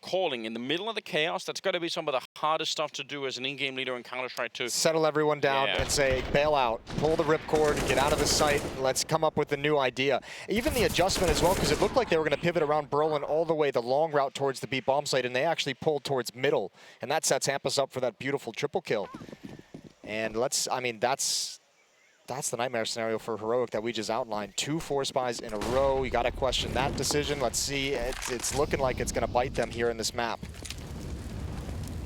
calling in the middle of the chaos, that's got to be some of the hardest stuff to do as an in-game leader in Counter-Strike 2. Settle everyone down and say, bail out, pull the ripcord, get out of the site, let's come up with a new idea. Even the adjustment as well, because it looked like they were going to pivot around Brolan all the way the long route towards the B bomb site, and they actually pulled towards middle. And that sets Hampus up for that beautiful triple kill. And that's the nightmare scenario for Heroic that we just outlined. 2 force buys in a row. You got to question that decision. Let's see. It's looking like it's going to bite them here in this map.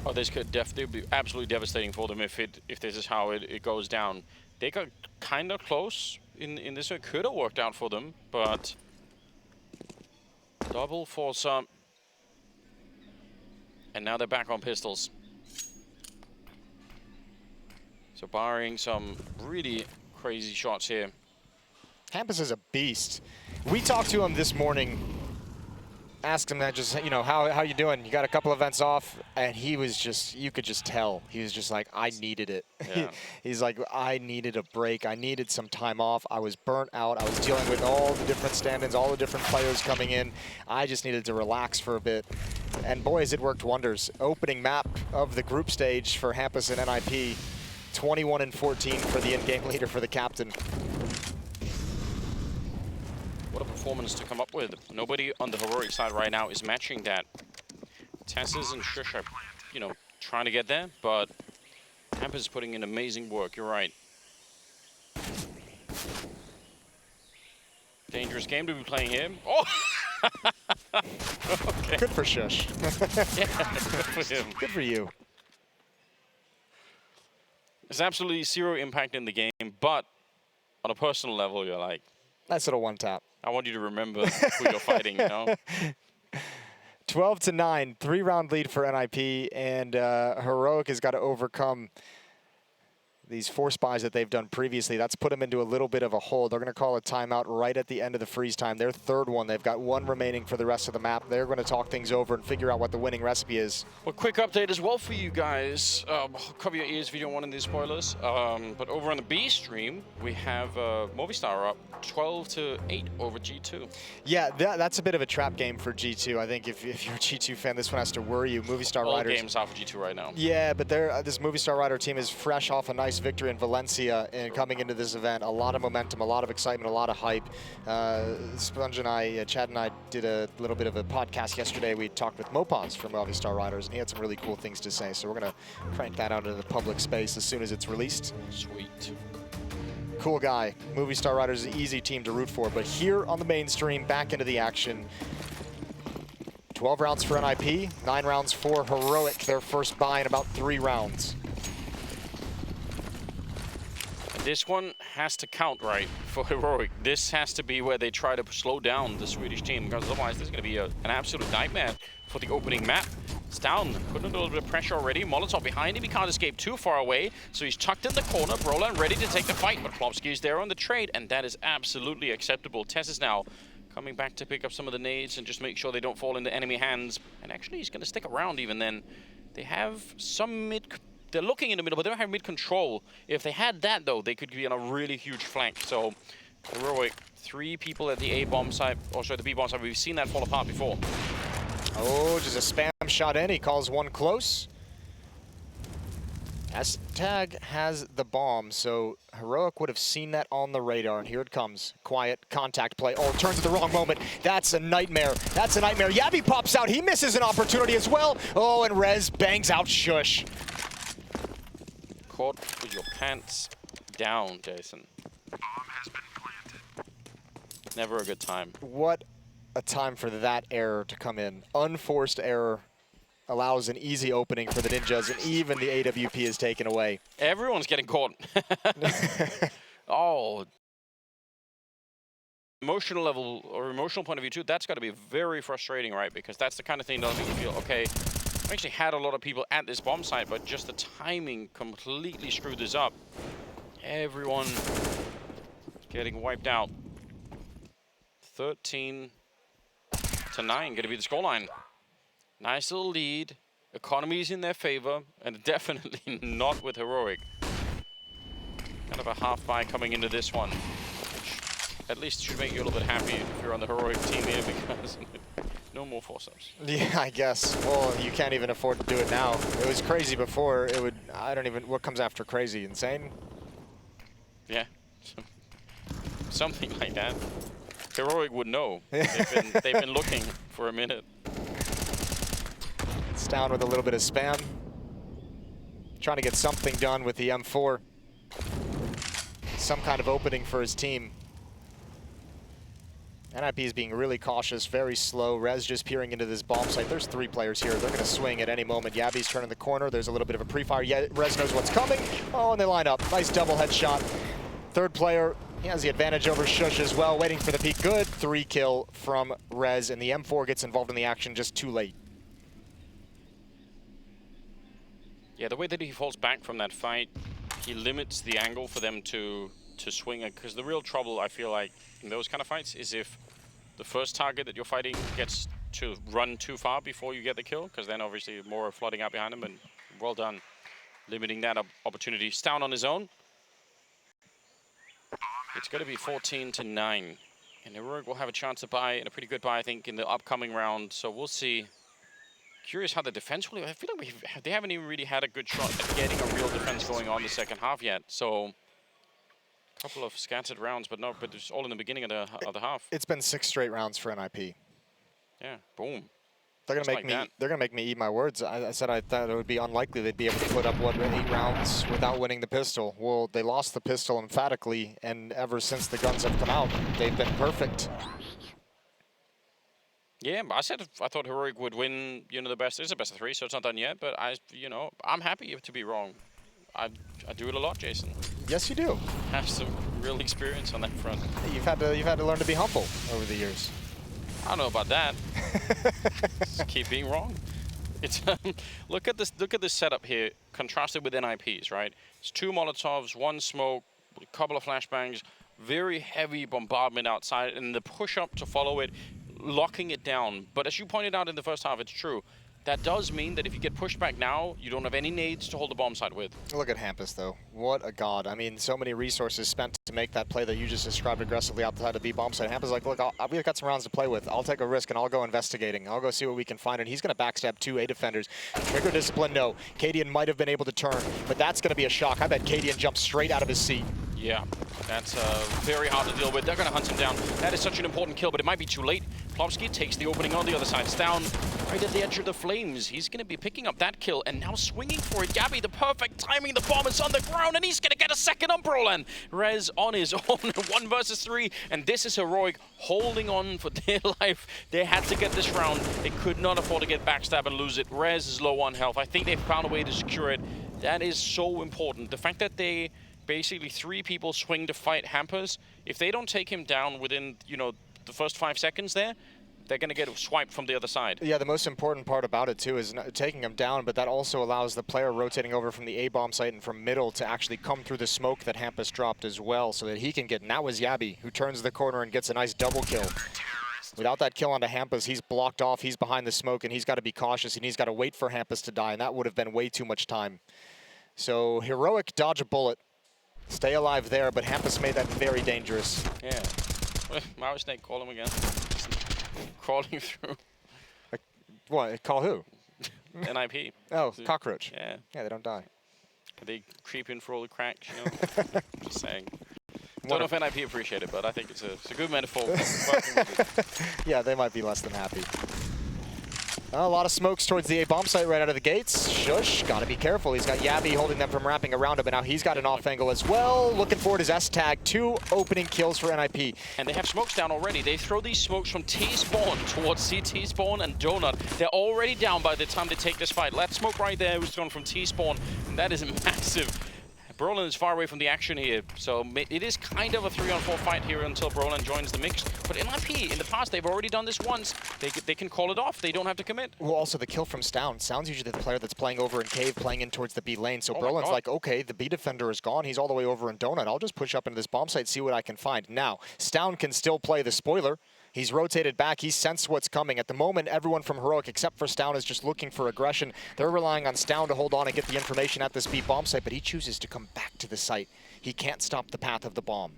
Oh, this could definitely be absolutely devastating for them if this is how it goes down. They got kind of close in this. It could have worked out for them, but double force up, and now they're back on pistols. So barring some really crazy shots here. Hampus is a beast. We talked to him this morning, asked him that, just, you know, how you doing? You got a couple events off? And he was just, you could just tell. He was just like, I needed it. Yeah. He's like, I needed a break. I needed some time off. I was burnt out. I was dealing with all the different stand-ins, all the different players coming in. I just needed to relax for a bit. And boys, it worked wonders. Opening map of the group stage for Hampus and NiP. 21 and 14 for the in-game leader, for the captain. What a performance to come up with. Nobody on the Heroic side right now is matching that. Tesses and Shush are, you know, trying to get there, but Hampus is putting in amazing work. You're right. Dangerous game to be playing here. Oh! Okay. Good for Shush. Yeah, good for him. Good for you. There's absolutely zero impact in the game, but on a personal level, you're like, Nice little one tap. I want you to remember who you're fighting, you know? 12-9, 3-round lead for NiP, and Heroic has got to overcome these 4 spies that they've done previously. That's put them into a little bit of a hole. They're going to call a timeout right at the end of the freeze time. Their 3rd one. They've got 1 remaining for the rest of the map. They're going to talk things over and figure out what the winning recipe is. Well, quick update as well for you guys. Cover your ears if you don't want any spoilers. But over on the B stream, we have Movistar up 12-8 over G2. Yeah, that's a bit of a trap game for G2. I think if you're a G2 fan, this one has to worry you. Movistar All Riders. games off of G2 right now. Yeah, but this Movistar Rider team is fresh off a nice victory in Valencia and coming into this event. A lot of momentum, a lot of excitement, a lot of hype. Sponge and I, Chad and I did a little bit of a podcast yesterday. We talked with Mopaz from Movistar Riders, and he had some really cool things to say. So we're going to crank that out into the public space as soon as it's released. Sweet. Cool guy. Movistar Riders is an easy team to root for, but here on the mainstream, back into the action. 12 rounds for NiP, 9 rounds for Heroic, their first buy in about 3 rounds. This one has to count right for Heroic. This has to be where they try to slow down the Swedish team, because otherwise this is going to be an absolute nightmare for the opening map. stavn putting a little bit of pressure already. Molotov behind him. He can't escape too far away, so he's tucked in the corner. Brolan ready to take the fight, but Klopsky is there on the trade, and that is absolutely acceptable. Tess is now coming back to pick up some of the nades and just make sure they don't fall into enemy hands. And actually, he's going to stick around even then. They have some mid... They're looking in the middle, but they don't have mid-control. If they had that, though, they could be on a really huge flank. So, Heroic, 3 people at the A-bomb side, or sorry, the B-bomb side. We've seen that fall apart before. Oh, just a spam shot in. He calls one close. Tag has the bomb, so Heroic would have seen that on the radar, and here it comes. Quiet contact play. Oh, turns at the wrong moment. That's a nightmare. That's a nightmare. Yabby pops out. He misses an opportunity as well. Oh, and Rez bangs out Shush. Caught with your pants down, Jason. Bomb has been planted. Never a good time. What a time for that error to come in. Unforced error allows an easy opening for the Ninjas, and even the AWP is taken away. Everyone's getting caught. Oh. Emotional level, or emotional point of view too, that's got to be very frustrating, right? Because that's the kind of thing that makes you feel, okay, I actually had a lot of people at this bomb site, but just the timing completely screwed this up. Everyone getting wiped out. 13-9 going to be the scoreline. Nice little lead. Economy's in their favor, and definitely not with Heroic. Kind of a half buy coming into this one, which at least should make you a little bit happy if you're on the Heroic team here, because no more force-ups. Yeah, I guess. Well, you can't even afford to do it now. It was crazy before. It would, I don't even, what comes after crazy? Insane? Yeah. Something like that. Heroic would know. They've been looking for a minute. It's down with a little bit of spam. Trying to get something done with the M4. Some kind of opening for his team. NiP is being really cautious, very slow. Rez just peering into this bomb site. There's 3 players here. They're going to swing at any moment. Yabby's turning the corner. There's a little bit of a pre-fire. Yeah, Rez knows what's coming. Oh, and they line up. Nice double headshot. 3rd player, he has the advantage over Shush as well, waiting for the peek. Good 3 kill from Rez, and the M4 gets involved in the action just too late. Yeah, the way that he falls back from that fight, he limits the angle for them to swing it. Because the real trouble, I feel like, in those kind of fights is if the first target that you're fighting gets to run too far before you get the kill, because then obviously more are flooding out behind him, and well done limiting that opportunity. Stavn on his own. It's going to be 14-9, and Heroic will have a chance to buy, and a pretty good buy, I think, in the upcoming round. So we'll see. Curious how the defense will. I feel like they haven't even really had a good shot at getting a real defense going on the second half yet. So a couple of scattered rounds, but it's all in the beginning of the half. It's been 6 straight rounds for NiP. Yeah, boom. They're gonna make me. They're gonna make me eat my words. I said I thought it would be unlikely they'd be able to put up 8 rounds without winning the pistol. Well, they lost the pistol emphatically, and ever since the guns have come out, they've been perfect. Yeah, I said I thought Heroic would win, the best. It's a best of 3, so it's not done yet. But I'm happy to be wrong. I do it a lot, Jason. Yes, you do. Have some real experience on that front. You've had to learn to be humble over the years. I don't know about that. Just keep being wrong. It's look at this setup here, contrasted with NiPs, right? It's 2 Molotovs, 1 smoke, a couple of flashbangs, very heavy bombardment outside, and the push up to follow it, locking it down. But as you pointed out in the first half, it's true. That does mean that if you get pushed back now, you don't have any nades to hold the bomb site with. Look at Hampus, though. What a god. I mean, so many resources spent to make that play that you just described aggressively outside of B bomb site. Hampus is like, look, we've got some rounds to play with. I'll take a risk, and I'll go investigating. I'll go see what we can find. And he's going to backstab 2 A defenders. Trigger discipline, no. Cadian might have been able to turn, but that's going to be a shock. I bet Cadian jumps straight out of his seat. Yeah, that's very hard to deal with. They're going to hunt him down. That is such an important kill, but it might be too late. Plopsky takes the opening on the other side. Stavn right at the edge of the flames. He's going to be picking up that kill and now swinging for it. Gabby, the perfect timing. The bomb is on the ground and he's going to get a second on Brolan. Rez on his own, 1 versus 3. And this is Heroic holding on for dear life. They had to get this round. They could not afford to get backstab and lose it. Rez is low on health. I think they found a way to secure it. That is so important. The fact that they basically 3 people swing to fight Hampus. If they don't take him down within, the first 5 seconds there, they're going to get swiped from the other side. Yeah, the most important part about it, too, is taking him down, but that also allows the player rotating over from the A-bomb site and from middle to actually come through the smoke that Hampus dropped as well, so that he can get, and that was Yabi, who turns the corner and gets a nice double kill. Without that kill onto Hampus, he's blocked off, he's behind the smoke, and he's got to be cautious, and he's got to wait for Hampus to die, and that would have been way too much time. So, Heroic dodge a bullet. Stay alive there, but Hampus made that very dangerous. Yeah. Maui Snake, call him again. Crawling through. What? Call who? NiP. Oh, cockroach. Yeah. Yeah, they don't die. They creep in for all the cracks, Just saying. Don't know if NiP appreciate it, but I think it's a good metaphor. Yeah, they might be less than happy. A lot of smokes towards the A-bomb site right out of the gates. Shush, gotta be careful. He's got Yabi holding them from wrapping around him, but now he's got an off angle as well. Looking forward his S-tag. 2 opening kills for NiP. And they have smokes down already. They throw these smokes from T-spawn towards CT spawn and Donut. They're already down by the time they take this fight. That smoke right there was thrown from T-spawn, and that is massive. Brolan is far away from the action here, so it is kind of a 3-on-4 fight here until Brolan joins the mix. But NiP, in the past, they've already done this once. They can call it off. They don't have to commit. Well, also the kill from Stavn. Stavn's usually the player that's playing over in Cave, playing in towards the B lane. So Brolan's like, okay, the B defender is gone. He's all the way over in Donut. I'll just push up into this bomb site, see what I can find. Now, Stavn can still play the spoiler. He's rotated back. He sensed what's coming. At the moment, everyone from Heroic, except for Stavn, is just looking for aggression. They're relying on Stavn to hold on and get the information at this B bomb site, but he chooses to come back to the site. He can't stop the path of the bomb.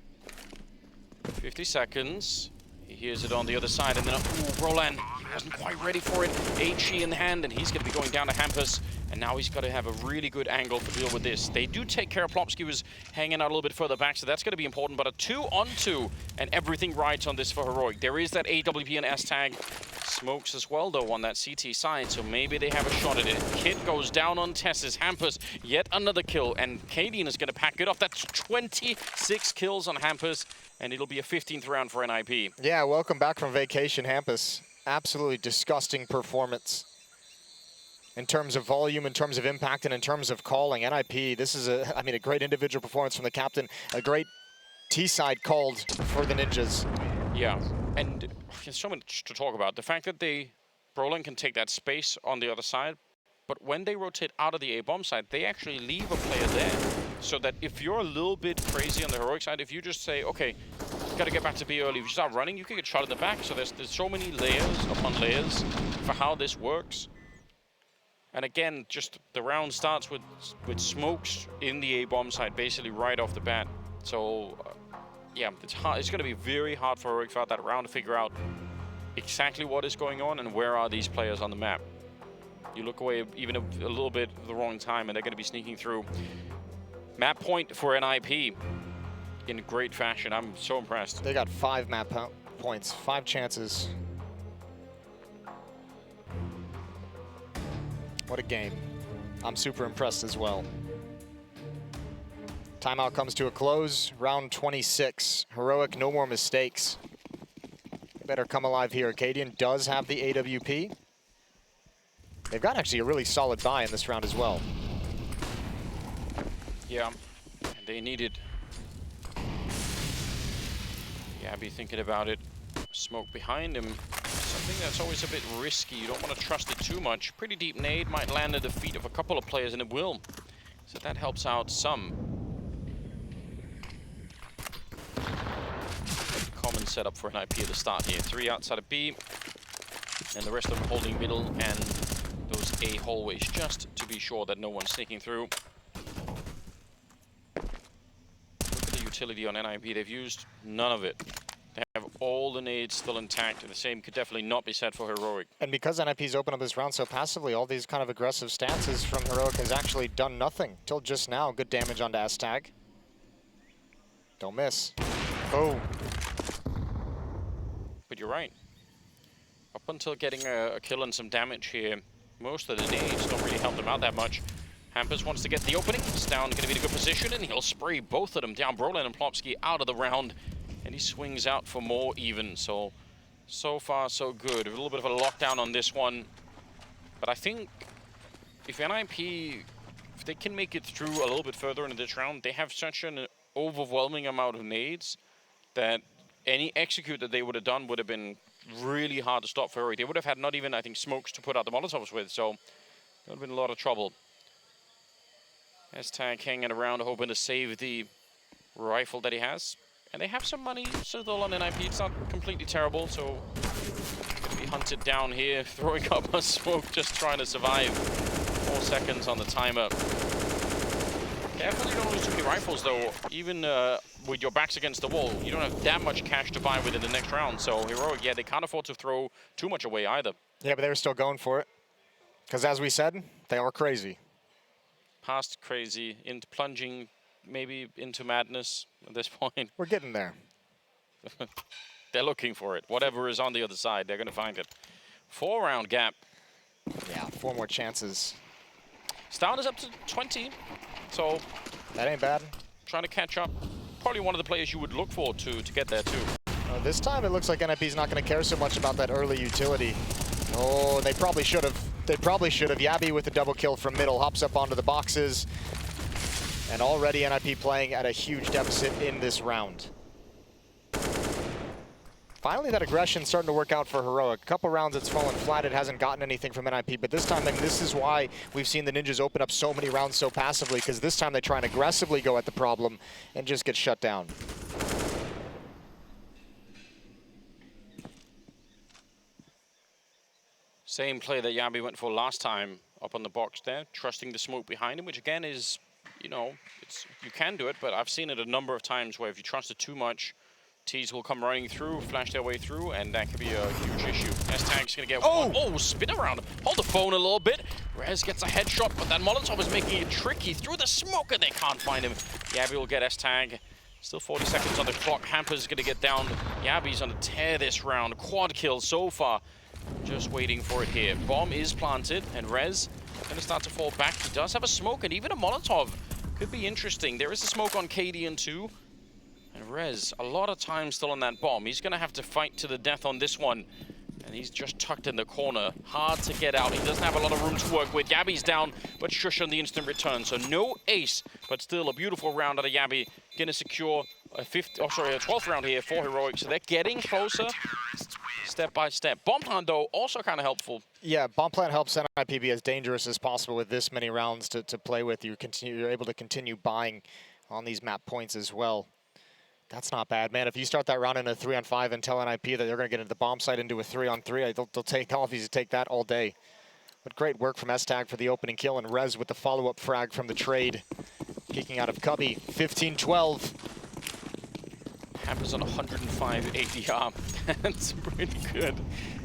50 seconds. He hears it on the other side, and then, Brolan, he wasn't quite ready for it. HE in hand, and he's going to be going down to Hampus. And now he's got to have a really good angle to deal with this. They do take care of Plopsky, was hanging out a little bit further back, so that's going to be important. But a 2-on-2, and everything rides on this for Heroic. There is that AWP and S-tag. Smokes as well, though, on that CT side, so maybe they have a shot at it. Kid goes down on Tess's. Hampus, yet another kill, and Cadian is going to pack it off. That's 26 kills on Hampus, and it'll be a 15th round for NiP. Yeah, welcome back from vacation, Hampus. Absolutely disgusting performance. In terms of volume, in terms of impact, and in terms of calling. NiP, this is a great individual performance from the captain. A great T-side called for the Ninjas. Yeah, and there's so much to talk about. The fact that Brolan can take that space on the other side, but when they rotate out of the A-bomb side, they actually leave a player there. So that if you're a little bit crazy on the Heroic side, if you just say, okay, got to get back to B early, if you start running, you can get shot in the back. So there's so many layers upon layers for how this works. And again, just the round starts with smokes in the A-bomb side, basically right off the bat. So, yeah, it's hard. It's going to be very hard for Heroic throughout that round to figure out exactly what is going on and where are these players on the map. You look away even a little bit at the wrong time, and they're going to be sneaking through. Map point for NiP in great fashion. I'm so impressed. They got 5 map points, 5 chances. What a game. I'm super impressed as well. Timeout comes to a close. Round 26. Heroic, no more mistakes. Better come alive here. Cadian does have the AWP. They've got actually a really solid buy in this round as well. Yeah, and they needed. Yeah, be thinking about it. Smoke behind him. Something that's always a bit risky. You don't want to trust it too much. Pretty deep nade might land at the feet of a couple of players, and it will. So that helps out some. Common setup for NiP at the start here. 3 outside of B, and the rest of them holding middle and those A hallways, just to be sure that no one's sneaking through. Look at the utility on NiP. They've used none of it. They have all the nades still intact, and the same could definitely not be said for Heroic. And because NiP's opened up this round so passively, all these kind of aggressive stances from Heroic has actually done nothing. Till just now, good damage onto stavn. Don't miss. Oh. But you're right. Up until getting a kill and some damage here, most of the nades don't really help them out that much. Hampus wants to get the opening. stavn going to be in a good position, and he'll spray both of them down. Brolin and Plopsky out of the round. And he swings out for more even, so far so good. A little bit of a lockdown on this one. But I think if NiP, if they can make it through a little bit further into this round, they have such an overwhelming amount of nades that any execute that they would have done would have been really hard to stop for Heroic. They would have had not even, I think, smokes to put out the Molotovs with, so there would have been a lot of trouble. stavn hanging around, hoping to save the rifle that he has. And they have some money still on NiP. It's not completely terrible, so going to be hunted down here, throwing up a smoke, just trying to survive. 4 seconds on the timer. Carefully, don't lose too many rifles, though. Even with your backs against the wall, you don't have that much cash to buy within the next round. So Heroic, yeah, they can't afford to throw too much away either. Yeah, but they were still going for it. Because as we said, they are crazy. Past crazy, into plunging, maybe into madness at this point. We're getting there. They're looking for it. Whatever is on the other side, they're going to find it. 4-round gap. Yeah, 4 more chances. stavn is up to 20, so that ain't bad. Trying to catch up. Probably one of the players you would look for to get there too. This time it looks like NiP's not going to care so much about that early utility. Oh, they probably should have. They probably should have. Yabi with the double kill from middle hops up onto the boxes. And already NiP playing at a huge deficit in this round. Finally, that aggression starting to work out for Heroic. A couple rounds it's fallen flat. It hasn't gotten anything from NiP, but this time, this is why we've seen the Ninjas open up so many rounds so passively, because this time they try and aggressively go at the problem and just get shut down. Same play that Yabi went for last time up on the box there, trusting the smoke behind him, which again is, you know, you can do it, but I've seen it a number of times where if you trust it too much, T's will come running through, flash their way through, and that could be a huge issue. stavn's gonna get spin around, hold the phone a little bit. Rez gets a headshot, but that Molotov is making it tricky through the smoke, and they can't find him. Yabi will get stavn. Still 40 seconds on the clock. Hampus gonna get down. Yabi's on a tear this round. Quad kill so far. Just waiting for it here. Bomb is planted, and Rez gonna start to fall back. He does have a smoke, and even a Molotov. Could be interesting. There is a smoke on Cadian too. And Rez, a lot of time still on that bomb. He's going to have to fight to the death on this one. And he's just tucked in the corner. Hard to get out. He doesn't have a lot of room to work with. Yabi's down, but Shush on the instant return. So no ace, but still a beautiful round out of Yabi. Going to secure a 12th round here for Heroic. So they're getting closer step by step. Bomb plant, though, also kind of helpful. Yeah, bomb plant helps NiP be as dangerous as possible with this many rounds to play with. You're able to continue buying on these map points as well. That's not bad, man. If you start that round in a 3-on-5 and tell NiP that they're going to get into the bomb site into a 3-on-3, they'll take all of these to take that all day. But great work from stavn for the opening kill, and Rez with the follow-up frag from the trade. Kicking out of Cubby, 15-12. Hampus on 105 ADR. That's pretty good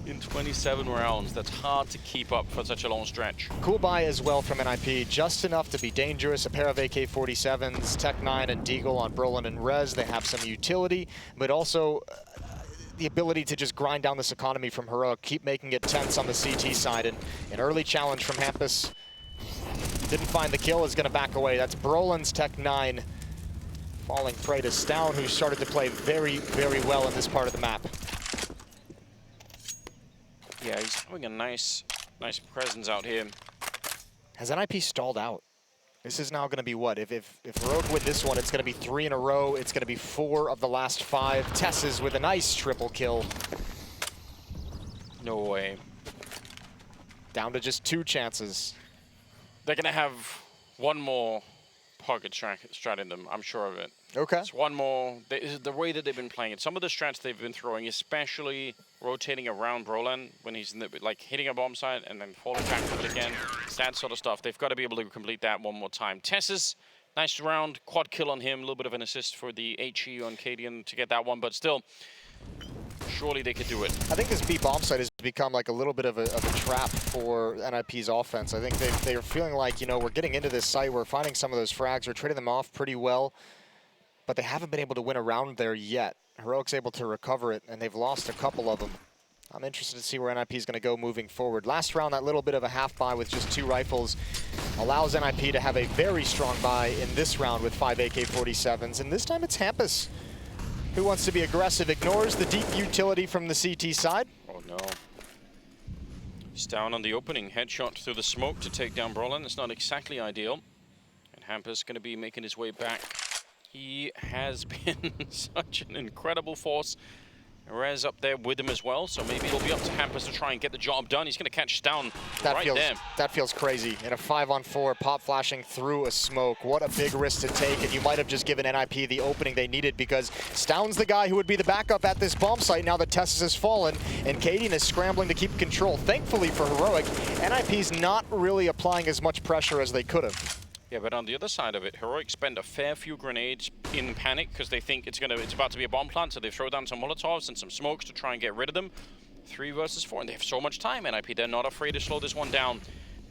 in 27 rounds. That's hard to keep up for such a long stretch. Cool buy as well from NiP, just enough to be dangerous. A pair of AK-47s, Tech 9 and Deagle on Brolin and Rez. They have some utility, but also the ability to just grind down this economy from Heroic, keep making it tense on the CT side. And an early challenge from Hampus. Didn't find the kill, is going to back away. That's Brolin's Tech 9 falling prey to stavn, who started to play very, very well in this part of the map. Yeah, he's having a nice presence out here. Has NiP stalled out? This is now going to be what? If Heroic win this one, it's going to be 3 in a row. It's going to be 4 of the last 5. Tesses with a nice triple kill. No way. Down to just 2 chances. They're going to have one more pocket strat in them, I'm sure of it. Okay. It's one more. The way that they've been playing it, some of the strats they've been throwing, especially rotating around Brolan when he's in the, like hitting a bomb site and then falling back to it again, it's that sort of stuff. They've got to be able to complete that one more time. Tessus, nice round, quad kill on him, a little bit of an assist for the HE on Cadian to get that one, but still, surely they could do it. I think this B bomb site has become like a little bit of a trap for NiP's offense. I think they're feeling like, you know, we're getting into this site, we're finding some of those frags, we're trading them off pretty well, but they haven't been able to win a round there yet. Heroic's able to recover it, and they've lost a couple of them. I'm interested to see where NiP is going to go moving forward. Last round, that little bit of a half buy with just 2 rifles allows NiP to have a very strong buy in this round with 5 AK-47s, and this time it's Hampus who wants to be aggressive, ignores the deep utility from the CT side. Oh no. He's down on the opening. Headshot through the smoke to take down Brolan. It's not exactly ideal. And Hampus going to be making his way back. He has been such an incredible force. Rez up there with him as well, so maybe it'll be up to Hampus to try and get the job done. He's going to catch Stavn right there. That feels crazy. In a 5-on-4, pop flashing through a smoke. What a big risk to take, and you might have just given NiP the opening they needed, because Stavn's the guy who would be the backup at this bomb site now that Tessus has fallen, and Cadian is scrambling to keep control. Thankfully for Heroic, NiP's not really applying as much pressure as they could have. Yeah, but on the other side of it, Heroic spend a fair few grenades in panic because they think it's about to be a bomb plant, so they throw down some Molotovs and some smokes to try and get rid of them. 3 versus 4, and they have so much time, NiP. They're not afraid to slow this one down.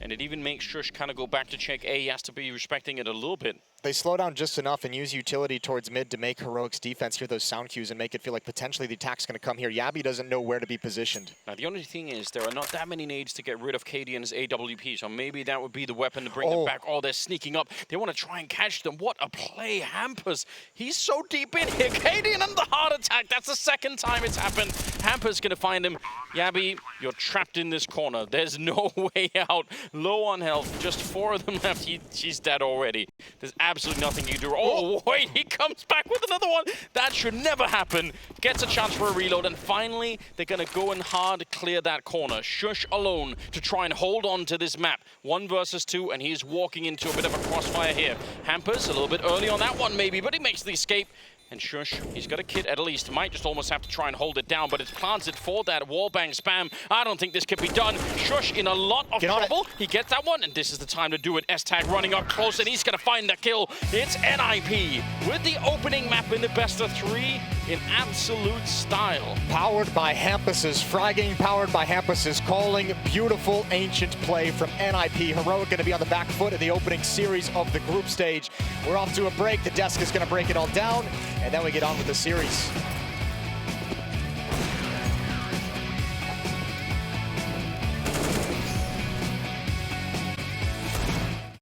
And it even makes Shush kind of go back to check A. He has to be respecting it a little bit. They slow down just enough and use utility towards mid to make Heroic's defense hear those sound cues and make it feel like potentially the attack's going to come here. Yabby doesn't know where to be positioned. Now, the only thing is there are not that many nades to get rid of Cadian's AWP, so maybe that would be the weapon to bring them back. Oh, they're sneaking up. They want to try and catch them. What a play, Hampus. He's so deep in here. Cadian and the heart attack. That's the second time it's happened. Hampus going to find him. Yabby, you're trapped in this corner. There's no way out. Low on health. Just 4 of them left. She's dead already. There's absolutely nothing you can do. Oh, wait, he comes back with another one. That should never happen. Gets a chance for a reload, and finally, they're going to go and hard clear that corner. Shush alone to try and hold on to this map. 1 versus 2, and he's walking into a bit of a crossfire here. Hampus, a little bit early on that one, maybe, but he makes the escape. And Shush, he's got a kit at least. Might just almost have to try and hold it down, but it's planted for that wallbang spam. I don't think this could be done. Shush in a lot of trouble. He gets that one, and this is the time to do it. S-Tag running up close, and he's going to find the kill. It's NiP with the opening map in the best of 3 in absolute style. Powered by Hampus's fragging, powered by Hampus's calling. Beautiful ancient play from NiP. Heroic going to be on the back foot of the opening series of the group stage. We're off to a break. The desk is going to break it all down, and then we get on with the series.